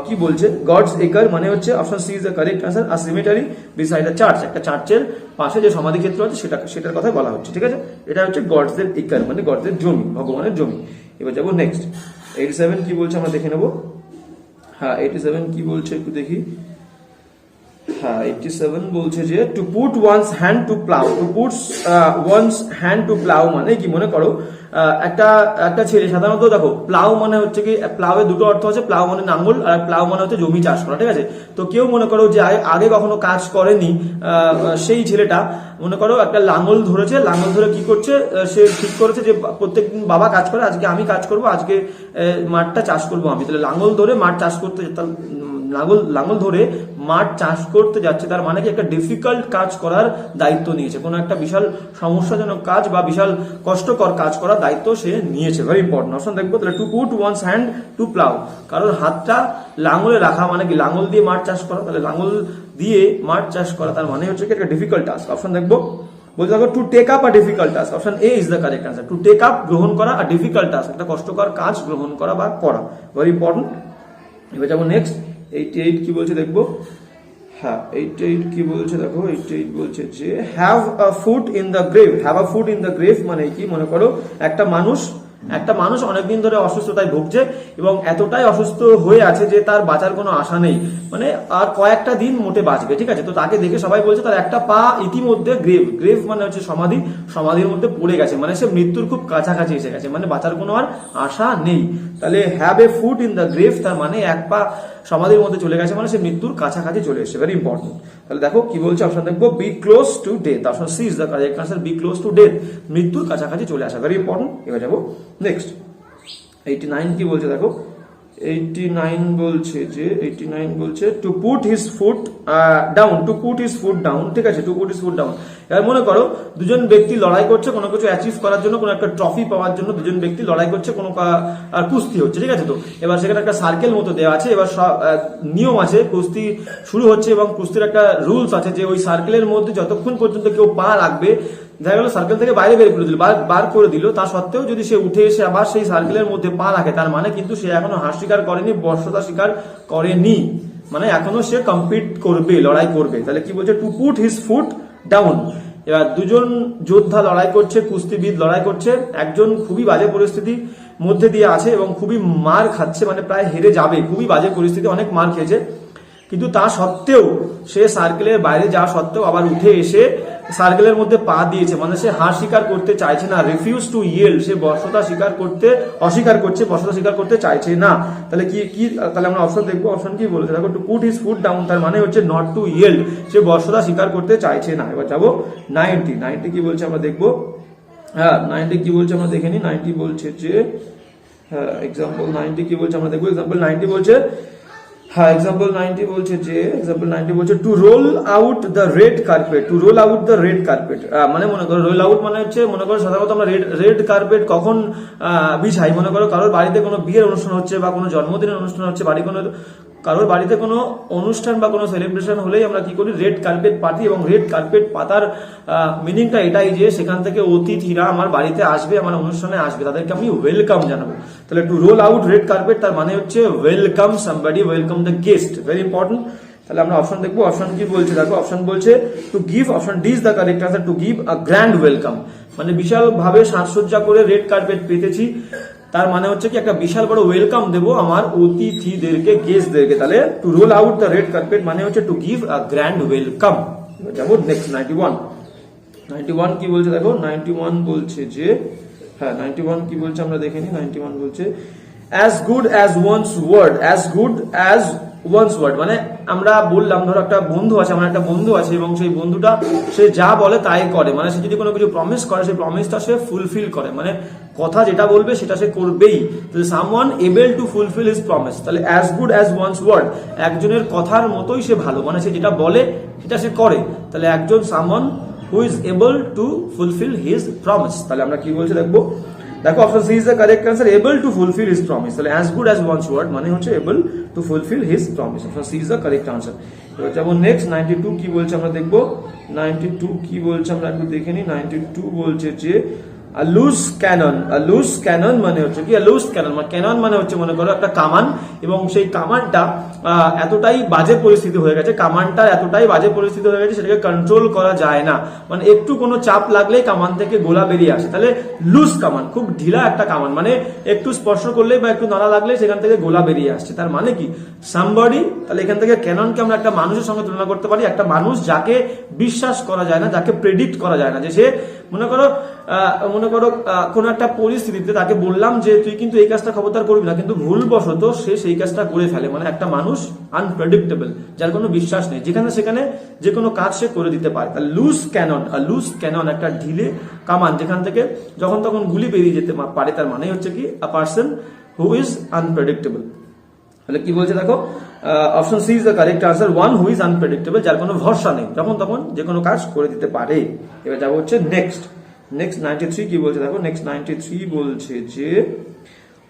কি বলছে, গডস একর মানে হচ্ছে option C is the correct answer, আর সিমেটারি বিসাইড আ চার্চ, একটা চার্চের পাশে যে সমাধি ক্ষেত্র আছে সেটার কথাই বলা হচ্ছে, ঠিক আছে। এটা হচ্ছে গডসের একর মানে গডসের জমি, ভগবানের জমি। এবার যাবো নেক্সট 87 কি বলছে আমরা দেখে নেবো। হ্যাঁ 87 কি বলছে একটু দেখি। হ্যাঁ 87 বলছে যে to put one's hand to plough, to put one's hand to plough মানে কি, মনে করো একটা ছেলে সাধারণত দেখো প্লাউ মানে হচ্ছে কি, প্লাউয়ের দুটো অর্থ আছে, প্লাউ মানে নাঙ্গল আর প্লাউ মানে হচ্ছে জমি চাষ করা, ঠিক আছে। তো কেউ মনে করো যে আগে কখনো কাজ করেনি, সেই ছেলেটা মনে করো একটা লাঙ্গল ধরেছে, লাঙ্গল ধরে কি করছে, সে ঠিক করেছে যে প্রত্যেকদিন বাবা কাজ করে, আজকে আমি কাজ করব, আজকে মাঠটা চাষ করবো আমি। তাহলে লাঙ্গল ধরে মাঠ চাষ করতে, লাঙ্গল ধরে মাঠ চাষ করতে যাচ্ছে, তার মানে কি একটা ডিফিকাল্ট কাজ করার দায়িত্ব নিয়েছে, কোনো একটা বিশাল সমস্যাজনক কাজ বা বিশাল কষ্টকর কাজ করার দায়িত্ব সে নিয়েছে। ভেরি ইম্পর্টেন্ট অপশন দেখবো। তাহলে to put one's hand to plough, কারোর হাতটা লাঙ্গলে রাখা মানে কি লাঙ্গল দিয়ে মাঠ চাষ করা, তাহলে লাঙ্গল দিয়ে মাঠ চাষ করা তার মানে হচ্ছে কি একটা ডিফিকাল্ট টাস্ক। অপশন দেখবো, বলতে থাকো to take up a difficult task, option A is the correct answer. To take up গ্রহণ করা, আর ডিফিকাল্ট টাস্ক একটা কষ্টকর কাজ গ্রহণ করা বা করা, ভেরি ইম্পর্টেন্ট। এবার যাবো নেক্সট 88 কি বলছে দেখবো। হ্যাঁ 88 কি বলছে দেখো, 88 বলছে যে have a foot in the grave. Have a foot in the grave মানে কি, মনে করো একটা মানুষ অনেকদিন ধরে অসুস্থতায় ভুগছে এবং এতটাই অসুস্থ হয়ে আছে যে তার বাঁচার কোনো আশা নেই, মানে আর কয়েকটা দিন মোটে বাঁচবে, ঠিক আছে। তো তাকে দেখে সবাই বলছে তার একটা পা ইতিমধ্যে গ্রেভ মানে হচ্ছে সমাধির মধ্যে পড়ে গেছে, মানে সে মৃত্যুর খুব কাছাকাছি এসে গেছে, মানে বাঁচার কোনো আর আশা নেই। তাহলে have a foot in the grave তার মানে এক পা সমাধির মধ্যে চলে গেছে, মানে সে মৃত্যুর কাছাকাছি চলে এসেছে, ভেরি ইম্পর্টেন্ট। তাহলে দেখো কি বলছে, অপশন দেখবো be close to death, option C is the correct answer, be close to death মৃত্যুর কাছাকাছি চলে আসা, ভেরি ইম্পর্টেন্ট। এবার যাবো নেক্সট 89 কি বলছে দেখো। 89 বলছে to put his foot down, to put his foot down, ঠিক আছে, to put his foot down. এবার মনে করো দুজন ব্যক্তি লড়াই করছে কোনো কিছু অ্যাচিভ করার জন্য, কোনো একটা ট্রফি পাওয়ার জন্য দুজন ব্যক্তি লড়াই করছে, কোনো কুস্তি হচ্ছে, ঠিক আছে। তো এবার সেখানে একটা সার্কেল মতো দেওয়া আছে, এবার নিয়ম আছে, কুস্তি শুরু হচ্ছে এবং কুস্তির একটা রুলস আছে যে ওই সার্কেলের মধ্যে যতক্ষণ পর্যন্ত কেউ পা রাখবে, দেখা গেল সার্কেল থেকে বাইরে বের করে দিল, বার করে দিল, তা সত্ত্বেও যদি সে উঠে এসে আবার সেই সার্কেলের মধ্যে পা রাখে তার মানে কিন্তু সে এখনো হার স্বীকার করেনি, বর্ষতা স্বীকার করেনি, মানে এখনো সে কম্পিট করবে, লড়াই করবে। তাহলে কি বলছে, to put his foot down. এবার দুজন যোদ্ধা লড়াই করছে, কুস্তিবিদ লড়াই করছে, একজন খুবই বাজে পরিস্থিতি মধ্যে দিয়ে আছে এবং খুবই মার খাচ্ছে, মানে প্রায় হেরে যাবে, খুবই বাজে পরিস্থিতি, অনেক মার খেয়েছে, কিন্তু তা সত্ত্বেও সে সার্কেলের বাইরে যাওয়া সত্ত্বেও আবার উঠে এসে সার্কেলের মধ্যে পা দিয়েছে, মানে সে হার স্বীকার করতে চাইছে না, রিফিউজ টু ইয়েল্ড, সে বর্ষতা অস্বীকার করছে, বর্ষতা স্বীকার করতে চাইছে না। তাহলে কি তাহলে আমরা অপশন দেখবো, অপশন কি বলেছে দেখো, to put his foot down তার মানে হচ্ছে নট টু ইয়েল্ড, সে বর্ষতা স্বীকার করতে চাইছে না। এবার যাবো 90 কি বলছে আমরা দেখবো। হ্যাঁ 90 কি বলছে আমরা দেখে নি। 90 বলছে যে হ্যাঁ এক্সাম্পল 90 কি বলছে আমরা দেখবো। এক্সাম্পল 90 বলছে হ্যাঁ এক্সাম্পল 90 বলছে to roll out the red carpet, to roll out the red carpet, মানে মনে করো রোল আউট মানে হচ্ছে, মনে করো সাধারণত আমরা রেড কার্পেট কখন বিছাই, মনে করো কারোর বাড়িতে কোনো বিয়ের অনুষ্ঠান হচ্ছে বা কোনো জন্মদিনের অনুষ্ঠান হচ্ছে, কারোর বাড়িতে কোনো অনুষ্ঠান বা কোনো সেলিব্রেশন হলেই আমরা কি করি, রেড কার্পেট পাতি, এবং রেড কার্পেট পাতার মিনিংটা এটাই যে সেখান থেকে অতিথিরা আমার বাড়িতে আসবে, আমার অনুষ্ঠানে আসবে, তাদেরকে আমি ওয়েলকাম জানাবো। তাহলে to roll out red carpet তার মানে হচ্ছে welcome somebody, welcome the guest, very important. তাহলে আমরা অপশন দেখবো। অপশন কি বলছে দেখো, অপশন বলছে to give, option D is the correct answer, two give a grand welcome. মানে বিশাল ভাবে সাজসজ্জা করে রেড কার্পেট পেতেছি, তার মানে হচ্ছে কি একটা বিশাল বড় ওয়েলকাম দেবো আমার অতিথিদেরকে, গেস্টদেরকে। তাহলে to roll out the red carpet মানে হচ্ছে to give a grand welcome. যাবো নেক্সট 91 কি বলছে দেখো, 91 বলছে যে, হ্যাঁ 91 কি বলছে আমরা দেখে নিই। 91 বলছে as good as one's word, as good as one's word। মানে আমরা বললাম ধরো একটা বন্ধু আছে, আমার একটা বন্ধু আছে এবং সেই বন্ধুটা সে যা বলে তাই করে, মানে সে যদি কোনো কিছু প্রমিস করে সেই প্রমিসটা সে ফুলফিল করে, মানে কথা যেটা বলবে সেটা সে করবেই। Someone able to fulfil his promise, তাহলে as good as one's word, একজনের কথার মতোই সে ভালো, মানে সে যেটা বলে সেটা সে করে। তাহলে একজন someone who is able to fulfill his promise। তাহলে আমরা কি বলছি দেখবো, দেখো option C is the correct answer, able to fulfill his promise। তাহলে as good as one's word মানে হচ্ছে able to fulfill his promise, option C is the correct answer. এবার যাবো নেক্সট 92 কি বলছে আমরা দেখবো। 92 কি বলছে আমরা একটু দেখে নিই। 92 বলছে যে a loose cannon মানে হচ্ছে কি, a loose cannon মানে ক্যানন মানে হচ্ছে মনে করো একটা কামান, এবং সেই কামানটা এতটাই বাজে পরিস্থিতি হয়ে গেছে, কামানটা এতটাই বাজে পরিস্থিতি হয়ে গেছে সেটাকে কন্ট্রোল করা যায় না, মানে একটু কোনো চাপ লাগলেই কামান থেকে গোলা বেরিয়ে আসে। তাহলে লুজ কামান, খুব ঢিলা একটা কামান, মানে একটু স্পর্শ করলেই বা একটু নাড়া লাগলেই সেখান থেকে গোলা বেরিয়ে আসছে, তার মানে কি সামবডি। তাহলে এখান থেকে ক্যাননকে আমরা একটা মানুষের সঙ্গে তুলনা করতে পারি, একটা মানুষ যাকে বিশ্বাস করা যায় না, যাকে প্রেডিক্ট করা যায় না, যে সে মনে করো কোন একটা পরিস্থিতিতে তাকে বললাম যে তুই কিন্তু এই কাজটা খবরদার করবি না, কিন্তু ভুলবশত সে সেই কাজটা করে ফেলে, মানে একটা মানুষ আনপ্রেডিক্টেবল, যার কোনো বিশ্বাস নেই, যেখানে সেখানে যে কোনো কাজ সে করে দিতে পারে। তাহলে লুজ ক্যানন একটা ঢিলে কামান, যেখান থেকে যখন তখন গুলি বেরিয়ে যেতে পারে, তার মানে হচ্ছে কি a person who is unpredictable. তাহলে কি বলছে দেখো, option C is the correct answer, one who is unpredictable, যার কোনো ভরসা নেই, যখন তখন যে কোনো কাজ করে দিতে পারে। এবার যাবো হচ্ছে নেক্সট 93 কি বলছে দেখো। নেক্সট 93 বলছে যে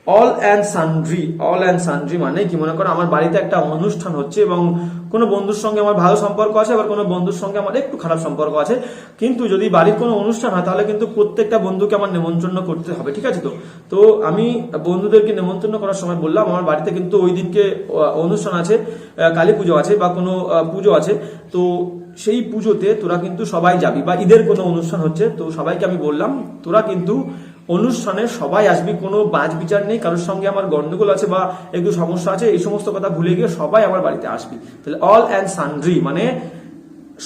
অল অ্যান্ড সান্ড্রি মানে কি, মনে করো আমার বাড়িতে একটা অনুষ্ঠান হচ্ছে এবং কোনো বন্ধুর সঙ্গে আমার ভালো সম্পর্ক আছে, আবার কোনো বন্ধুর সঙ্গে আমার একটু খারাপ সম্পর্ক আছে, কিন্তু যদি বাড়ির কোনো অনুষ্ঠান হয় তাহলে কিন্তু প্রত্যেকটা বন্ধুকে আমার নেমন্তন্ন করতে হবে, ঠিক আছে? তো আমি বন্ধুদেরকে নেমন্তন্ন করার সময় বললাম আমার বাড়িতে কিন্তু ওই দিনকে অনুষ্ঠান আছে, কালী পুজো আছে বা কোনো পুজো আছে, তো সেই পুজোতে তোরা কিন্তু সবাই যাবি, বা ঈদের কোনো অনুষ্ঠান হচ্ছে, তো সবাইকে আমি বললাম তোরা কিন্তু অনুষ্ঠানে সবাই আসবি, কোনো বাজ বিচার নেই, কারোর সঙ্গে আমার গন্ডগোল আছে বা একটু সমস্যা আছে, এই সমস্ত কথা ভুলে গিয়ে সবাই আমার বাড়িতে আসবি। তাহলে অল অ্যান্ড সান্ড্রি মানে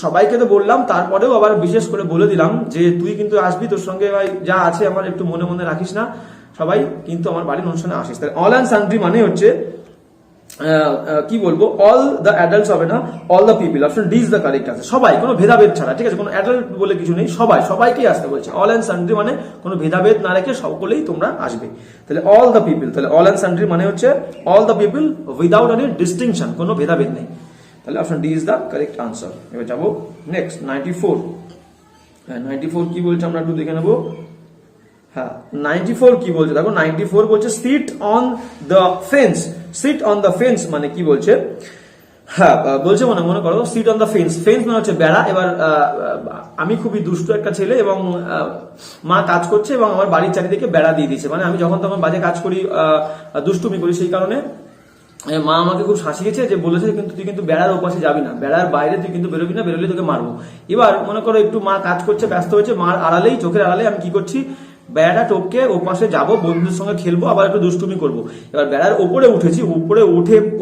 সবাইকে তো বললাম, তারপরেও আবার বিশেষ করে বলে দিলাম যে তুই কিন্তু আসবি, তোর সঙ্গে যা আছে আমার একটু মনে মনে রাখিস না, সবাই কিন্তু আমার বাড়ির অনুষ্ঠানে আসিস। তাহলে অল অ্যান্ড সান্ড্রি মানে হচ্ছে কি বলবো, অল দ্য অ্যাডাল্টস হবে না, all the people, option D is the correct answer, সবাই, কোনো ভেদাভেদ ছাড়া, ঠিক আছে? কোনো অ্যাডাল্ট বলে কিছু নেই, সবাইকেই আসতে বলছে। অল অ্যান্ড সান্ড্রি মানে কোনো ভেদাভেদ না রেখে সকলেই তোমরা আসবে। তাহলে অল দ্য পিপল, তাহলে অল অ্যান্ড সান্ড্রি মানে হচ্ছে all the people without any distinction, কোনো ভেদাভেদ নেই। তাহলে option D is the correct answer. এবার যাবো নেক্সট 94। হ্যাঁ 94 কি বলছে আমরা একটু দেখে নেবো। হ্যাঁ 94 কি বলছে দেখো, 94 বলছে sit on the fence. Sit on the fence মানে কি বলছে, হ্যাঁ বলছে মনে করো sit on the fence, fence মানে হচ্ছে বেড়া। এবার আমি খুবই দুষ্ট একটা ছেলে এবং মা কাজ করছে এবং আমার বাড়ির চারিদিকে বেড়া দিয়ে দিয়েছে, মানে আমি যখন তখন বাজে কাজ করি, দুষ্টুমি করি, সেই কারণে মা আমাকে খুব শাসিয়েছে, যে বলেছে কিন্তু তুই কিন্তু বেড়ার ওপাশে যাবি না, বেড়ার বাইরে তুই কিন্তু বেরোবি না, বেরোলে তোকে মারবো। এবার মনে করো একটু মা কাজ করছে, ব্যস্ত হয়েছে, মার আড়ালেই, চোখের আড়ালে আমি কি করছি, বেড়াটা টপকে ও পাশে যাবো, বন্ধুদের সঙ্গে খেলবো, আবার একটু দুষ্টুমি করবো। এবার বেড়ার ওপরে উঠেছি,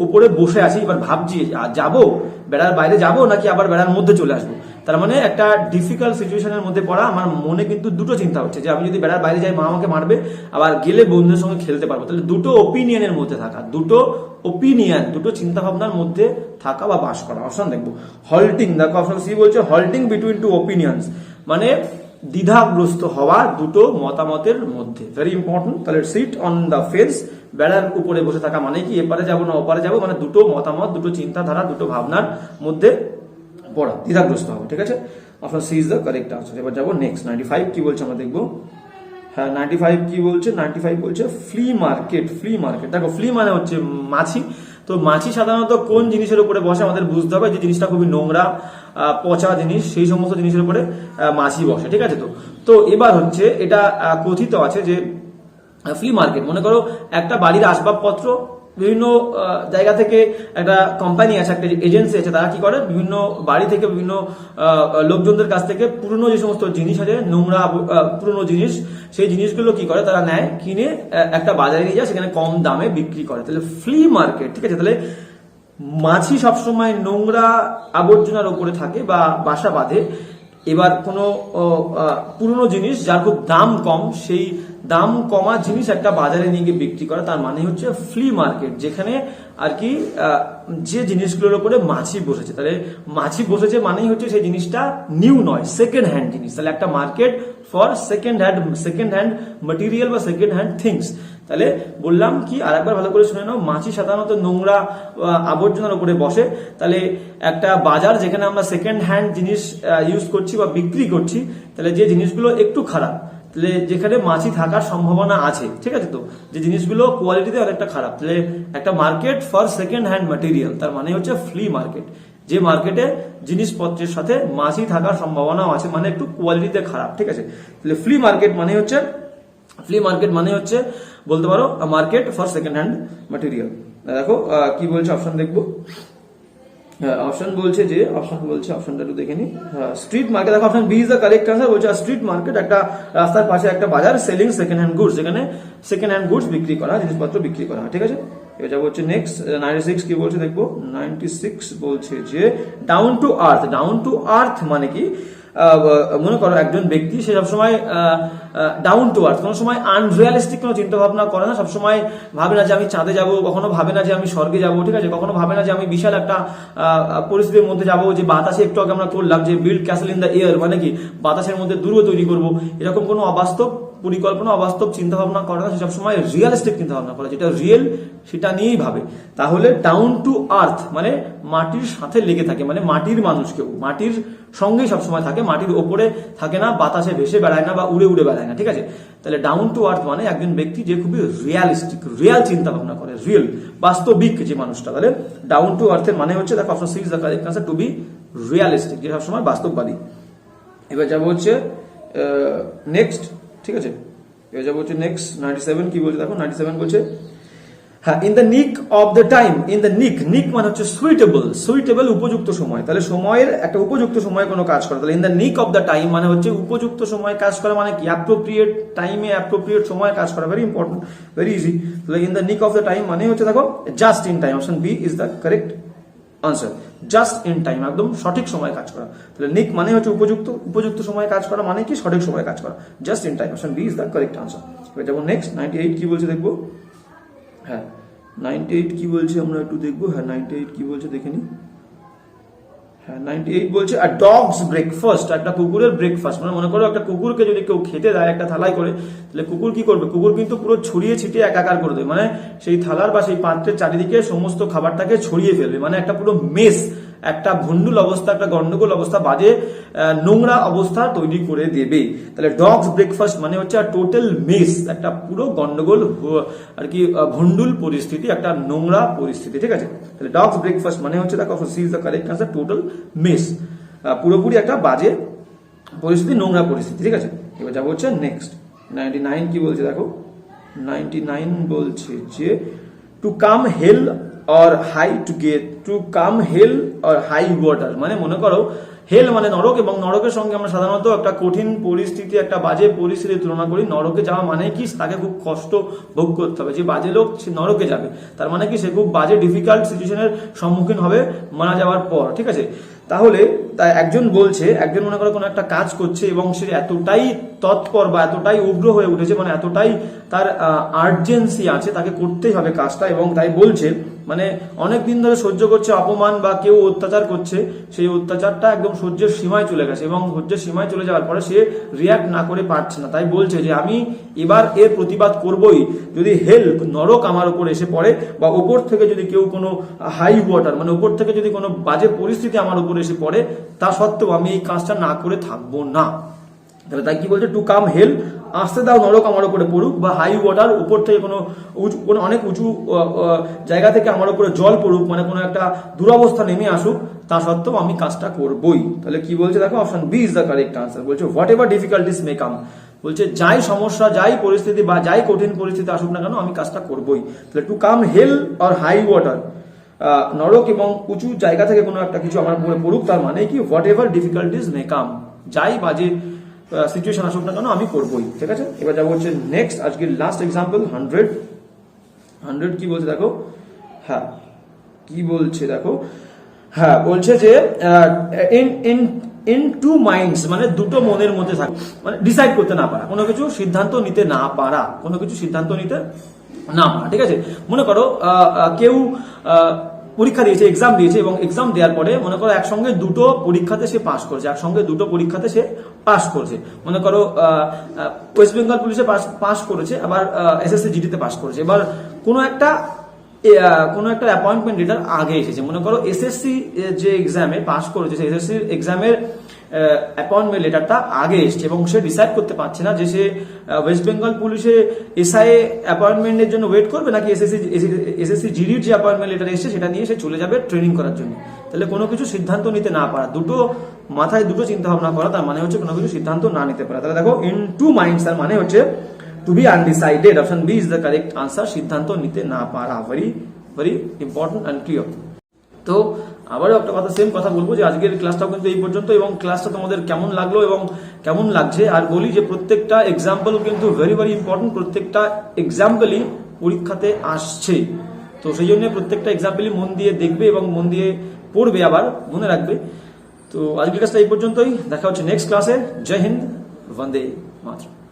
উপরে বসে আছি, এবার ভাবছি যাবো বেড়ার বাইরে যাবো নাকি আবার বেড়ার মধ্যে চলে আসবো। তার মানে একটা ডিফিকাল্ট সিচুয়েশনের মধ্যে পড়া, আমার মনে কিন্তু দুটো চিন্তা হচ্ছে, যে আমি যদি বেড়ার বাইরে যাই মা আমাকে মারবে, আবার গেলে বন্ধুদের সঙ্গে খেলতে পারবো। তাহলে দুটো ওপিনিয়নের মধ্যে থাকা, দুটো চিন্তা ভাবনার মধ্যে থাকা বা বাস করা। অপশন দেখবো হল্টিং, দেখো অপশন সি বলছে হল্টিং বিটুইন টু ওপিনিয়ন্স মানে দ্বিধাগ্রস্ত হওয়া দুটো মতামতের মধ্যে, ভেরি ইম্পর্টেন্ট। তাহলে সিট অন দ্য ফেন্স, বেড়ার উপরে বসে থাকা মানে কি এপারে যাবো না ওপারে যাবো, মানে দুটো মতামত, দুটো চিন্তাধারা, দুটো ভাবনার মধ্যে পড়া, দ্বিধাগ্রস্ত হবে, ঠিক আছে? Option C is the correct answer. এবার যাবো নেক্সট 95 কি বলছে আমরা দেখবো। হ্যাঁ 95 কি বলছে, 95 বলছে ফ্লি মার্কেট। দেখো ফ্লি মানে হচ্ছে মাছি, তো মাছি সাধারণত কোন জিনিসের উপরে বসে আমাদের বুঝতে হবে, যে জিনিসটা খুবই নোংরা পচা জিনিস, সেই সমস্ত জিনিসের উপরে মাছি বসে, ঠিক আছে? তো এবার হচ্ছে এটা কথিত আছে যে ফ্লি মার্কেট, মনে করো একটা বাড়ির আসবাবপত্র বিভিন্ন জায়গা থেকে একটা কোম্পানি আছে, একটা এজেন্সি আছে, তারা কি করে বিভিন্ন বাড়ি থেকে বিভিন্ন লোকজনদের কাছ থেকে পুরনো যে সমস্ত জিনিস আছে, নোংরা পুরনো জিনিস, সেই জিনিসগুলো কি করে তারা নেয়, কিনে একটা বাজারে নিয়ে যায়, সেখানে কম দামে বিক্রি করে। তাহলে ফ্লি মার্কেট, ঠিক আছে। তাহলে মাছি সবসময় নোংরা আবর্জনার উপরে থাকে বা বাসা বাঁধে। এবার কোনো পুরনো জিনিস যার খুব দাম কম, সেই দাম কমা জিনিস একটা বাজারে নিয়ে গিয়ে বিক্রি করা, তার মানে হচ্ছে ফ্লি মার্কেট, যেখানে আর কি যে জিনিসগুলোর উপরে মাছি বসেছে। তাহলে মাছি বসেছে মানেই হচ্ছে সেই জিনিসটা নিউ নয়, সেকেন্ড হ্যান্ড জিনিস। তাহলে একটা market for second hand material বা সেকেন্ড হ্যান্ড থিংস। তাহলে বললাম কি, আর একবার ভালো করে শুনে নাও, মাছি সাধারণত নোংরা আবর্জনার উপরে বসে। তাহলে একটা বাজার যেখানে আমরা সেকেন্ড হ্যান্ড জিনিস ইউজ করছি বা বিক্রি করছি, তাহলে যে জিনিসগুলো একটু খারাপ, তাহলে যেখানে মাছি থাকার সম্ভাবনা আছে, ঠিক আছে, তো যে জিনিসগুলো কোয়ালিটিতে অনেকটা খারাপ, তাহলে একটা market for second hand material, তার মানে হচ্ছে ফ্লি মার্কেট। যে মার্কেটে জিনিসপত্রের সাথে মাছি থাকার সম্ভাবনাও আছে, মানে একটু কোয়ালিটিতে খারাপ, ঠিক আছে। তাহলে ফ্লি মার্কেট মানে হচ্ছে বলতে পারো market for second hand material. দেখো কি বলছে, অপশন দেখবো। অপশন বলছে অপশনটা একটু দেখে নি। স্ট্রিট মার্কেট, দেখো option B is the correct answer. বলছে স্ট্রিট মার্কেট একটা রাস্তার পাশে একটা বাজার, সেলিং সেকেন্ড হ্যান্ড গুডস, যেখানে সেকেন্ড হ্যান্ড গুডস বিক্রি করা, জিনিসপত্র বিক্রি করা, ঠিক আছে। এবার যাবো হচ্ছে নেক্সট 96 কি বলছে দেখবো। 96 বলছে যে ডাউন টু আর্থ মানে কি, মনে করো একজন ব্যক্তি, সে সবসময় ডাউন টু আর্থ, কোনো সময় আনরিয়ালিস্টিক কোনো চিন্তা ভাবনা করে না, সবসময় ভাবে না যে আমি চাঁদে যাব, কখনো ভাবে না যে আমি স্বর্গে যাব, ঠিক আছে, কখনো ভাবে না যে আমি বিশাল একটা পরিস্থিতির মধ্যে যাব, যে বাতাসে একটু আগে আমরা করলাম যে build castle in the air, মানে কি বাতাসের মধ্যে দুর্গ তৈরি করব, এরকম কোনো অবাস্তব পরিকল্পনা, অবাস্তব চিন্তা ভাবনা করে না, সে সবসময় রিয়েলিস্টিক চিন্তা ভাবনা করে, যেটা রিয়েল সেটা নিয়েই ভাবে। তাহলে ডাউন টু আর্থ মানে মাটির সাথে লেগে থাকে, মানে মাটির মানুষ, কেউ মাটির সঙ্গেই সবসময় থাকে, মাটির ওপরে থাকে না, বাতাসে ভেসে বেড়ায় না বা উড়ে উড়ে বেড়ায় না, ঠিক আছে। তাহলে ডাউন টু আর্থ মানে একজন ব্যক্তি যে খুবই রিয়েলিস্টিক, রিয়েল চিন্তা ভাবনা করে, রিয়েল বাস্তবিক যে মানুষটা। তাহলে ডাউন টু আর্থের মানে হচ্ছে, দেখো option C is the correct answer, to be realistic, যে সবসময় বাস্তববাদী। এবার যাবো হচ্ছে নেক্সট, ঠিক আছে। এবার যাবো হচ্ছে নেক্সট 97 কি বলছে দেখো। 97 বলছে হ্যাঁ, in the nick of the time, in the নিক মানে হচ্ছে সুইটেবল উপযুক্ত সময়। তাহলে সময়ের একটা উপযুক্ত সময় কোনো কাজ করা, তাহলে in the nick of the time মানে হচ্ছে উপযুক্ত সময় কাজ করা, মানে কি অ্যাপ্রোপ্রিয়েট টাইমে অ্যাপ্রোপ্রিয়েট সময় কাজ করা, ভেরি ইম্পর্টেন্ট, ভেরি ইজি। তাহলে in the nick of the time মানে হচ্ছে দেখো just in time, option B is the correct answer, just in time, একদম সঠিক সময় কাজ করা। তাহলে নিক মানে হচ্ছে উপযুক্ত সময় কাজ করা, মানে কি সঠিক সময় কাজ করা, just in time, option B is the correct answer. এবার যাবো নেক্সট 98 কি বলছে দেখবো। হ্যাঁ 98 কি বলছে আমরা একটু দেখবো। হ্যাঁ 98 কি বলছে দেখে নি। হ্যাঁ 98 বলছে আ ডগস ব্রেকফাস্ট, একটা কুকুরের ব্রেকফাস্ট, মানে মনে করো একটা কুকুরকে যদি কেউ খেতে দেয় একটা থালায় করে, তাহলে কুকুর কি করবে, কুকুর কিন্তু পুরো ছড়িয়ে ছিটিয়ে একাকার করে দেবে, মানে সেই থালার বা সেই পাত্রের চারিদিকে সমস্ত খাবারটাকে ছড়িয়ে ফেলবে, মানে একটা পুরো মেস, একটা ভন্ডুল অবস্থা, একটা গন্ডগোল অবস্থা, বাজে নোংরা অবস্থা তৈরি করে দেবে। তাহলে ডগস ব্রেকফাস্ট মানে হচ্ছে টোটাল মেস, একটা পুরো গন্ডগোল আর কি ভন্ডুল পরিস্থিতি, একটা নোংরা পরিস্থিতি, ঠিক আছে। তাহলে ডগস ব্রেকফাস্ট মানে হচ্ছে দেখো C is the correct answer, total mess, পুরোপুরি একটা বাজে পরিস্থিতি, নোংরা পরিস্থিতি, ঠিক আছে। এবার যাবো হচ্ছে নেক্সট 99 কি বলছে দেখো। 99 বলছে যে to come hell or high to get, to come hell or high water, মানে মনে করো হেল মানে নরক, এবং নরকের সঙ্গে আমরা সাধারণত একটা কঠিন পরিস্থিতি, একটা বাজে পরিস্থিতির তুলনা করি। নরকে যাওয়া মানে কি, তাকে খুব কষ্ট ভোগ করতে হবে, যে বাজে লোক সে নরকে যাবে, তার মানে কি সে খুব বাজে ডিফিকাল্ট সিচুয়েশনের সম্মুখীন হবে মারা যাওয়ার পর, ঠিক আছে। তাহলে একজন বলছে, একজন মনে করো কোনো একটা কাজ করছে এবং সে এতটাই তৎপর বা এতটাই উগ্র হয়ে উঠেছে, মানে এতটাই তার আর্জেন্সি আছে, তাকে করতেই হবে কাজটা, এবং তাই বলছে মানে অনেক দিন ধরে সহ্য করছে অপমান বা কেউ অত্যাচার করছে, সেই অত্যাচারটা একদম সহ্যের সীমায় চলে গেছে, এবং সহ্যের সীমায় চলে যাওয়ার পরে সে রিয়াক্ট না করে পারছে না, তাই বলছে যে আমি এবার এর প্রতিবাদ করবই, যদি হেল নরক আমার উপর এসে পড়ে, বা ওপর থেকে যদি কেউ কোনো হাই ওয়াটার মানে ওপর থেকে যদি কোনো বাজে পরিস্থিতি আমার উপর এসে পড়ে, তা সত্ত্বেও আমি এই কাজটা না করে থাকবো না। তাহলে তাই কি বলছে, টু কাম হেল, আসতে দাও নরক আমার উপরে পড়ুক, বা হাই ওয়াটার, উপর থেকে কোনো অনেক উঁচু জায়গা থেকে আমার উপরে জল পড়ুক, মানে কোনো একটা দুরবস্থা নেমে আসুক, তা সত্ত্বেও আমি কাজটা করবই। তাহলে কি বলছে দেখো, option B is the correct answer, বলছে whatever difficulties may come, বলছে যাই সমস্যা, যাই পরিস্থিতি বা যাই কঠিন পরিস্থিতি আসুক না কেন আমি কাজটা করবই। তাহলে to come hell or high water, নরক এবং উঁচু জায়গা থেকে কোনো একটা কিছু আমার উপরে পড়ুক, তার মানে কি হোয়াট এভার ডিফিকাল্টিজ মে কাম, যাই বাজে সিচুয়েশন আসুক না কেন আমি করবই। ঠিক আছে, এবার যাবো হচ্ছে নেক্সট, আজকের লাস্ট এক্সাম্পল 100 কি বলছে দেখো। হ্যাঁ কি বলছে দেখো, হ্যাঁ বলছে যে ইন টু মাইন্ডস, মানে দুটো মনের মধ্যে থাকে, মানে ডিসাইড করতে না পারা, কোনো কিছু সিদ্ধান্ত নিতে না পারা, কোনো কিছু সিদ্ধান্ত নিতে না পারা। ঠিক আছে, মনে করো কেউ পরীক্ষা দিয়েছে, এক্সাম দিয়েছে, এবং এক্সাম দেওয়ার পরে মনে করো একসঙ্গে দুটো পরীক্ষাতে সে পাস করেছে, একসঙ্গে দুটো পরীক্ষাতে সে পাস করেছে। মনে করো ওয়েস্ট বেঙ্গল পুলিশে পাস করেছে, আবার এসএসসি জিডিতে পাস করেছে। এবার কোনো একটা অ্যাপয়েন্টমেন্ট লেটার আগে এসেছে, মনে করো এসএসসি যে এক্সামে পাস করেছে সেই এসএসসি এক্সামের অ্যাপয়েন্টমেন্ট লেটারটা আগে এসছে, এবং সে ডিসাইড করতে পারছে না যে সে ওয়েস্ট বেঙ্গল পুলিশে এসআইএ অ্যাপয়েন্টমেন্টের জন্য ওয়েট করবে নাকি এসএসসি জিডির যে অ্যাপয়েন্টমেন্ট লেটার এসছে সেটা নিয়ে সে চলে যাবে ট্রেনিং করার জন্য। তাহলে কোনো কিছু সিদ্ধান্ত নিতে না পারা, দুটো মাথায় দুটো চিন্তা ভাবনা করা, তার মানে হচ্ছে কোনো কিছু সিদ্ধান্ত না নিতে পারা। তাহলে দেখো ইন টু মাইন্ডস তার মানে হচ্ছে to be undecided, option B is the correct answer, সিদ্ধান্ত নিতে না পারা। Very very important and clear. তো আবারও একটা কথা, সেম কথা বলবো যে আজকের ক্লাসটাও কিন্তু এই পর্যন্ত, এবং ক্লাসটা তোমাদের কেমন লাগলো এবং কেমন লাগছে, আর বলি যে প্রত্যেকটা এক্সাম্পল কিন্তু ভেরি ভেরি ইম্পর্টেন্ট, প্রত্যেকটা এক্সাম্পলই পরীক্ষাতে আসছে। তো সেই জন্য প্রত্যেকটা এক্সাম্পলই মন দিয়ে দেখবে এবং মন দিয়ে পড়বে, আবার মনে রাখবে। তো আজকের ক্লাসটা এই পর্যন্তই, দেখা হচ্ছে নেক্সট ক্লাসে। জয় হিন্দ, বন্দে মাতরম।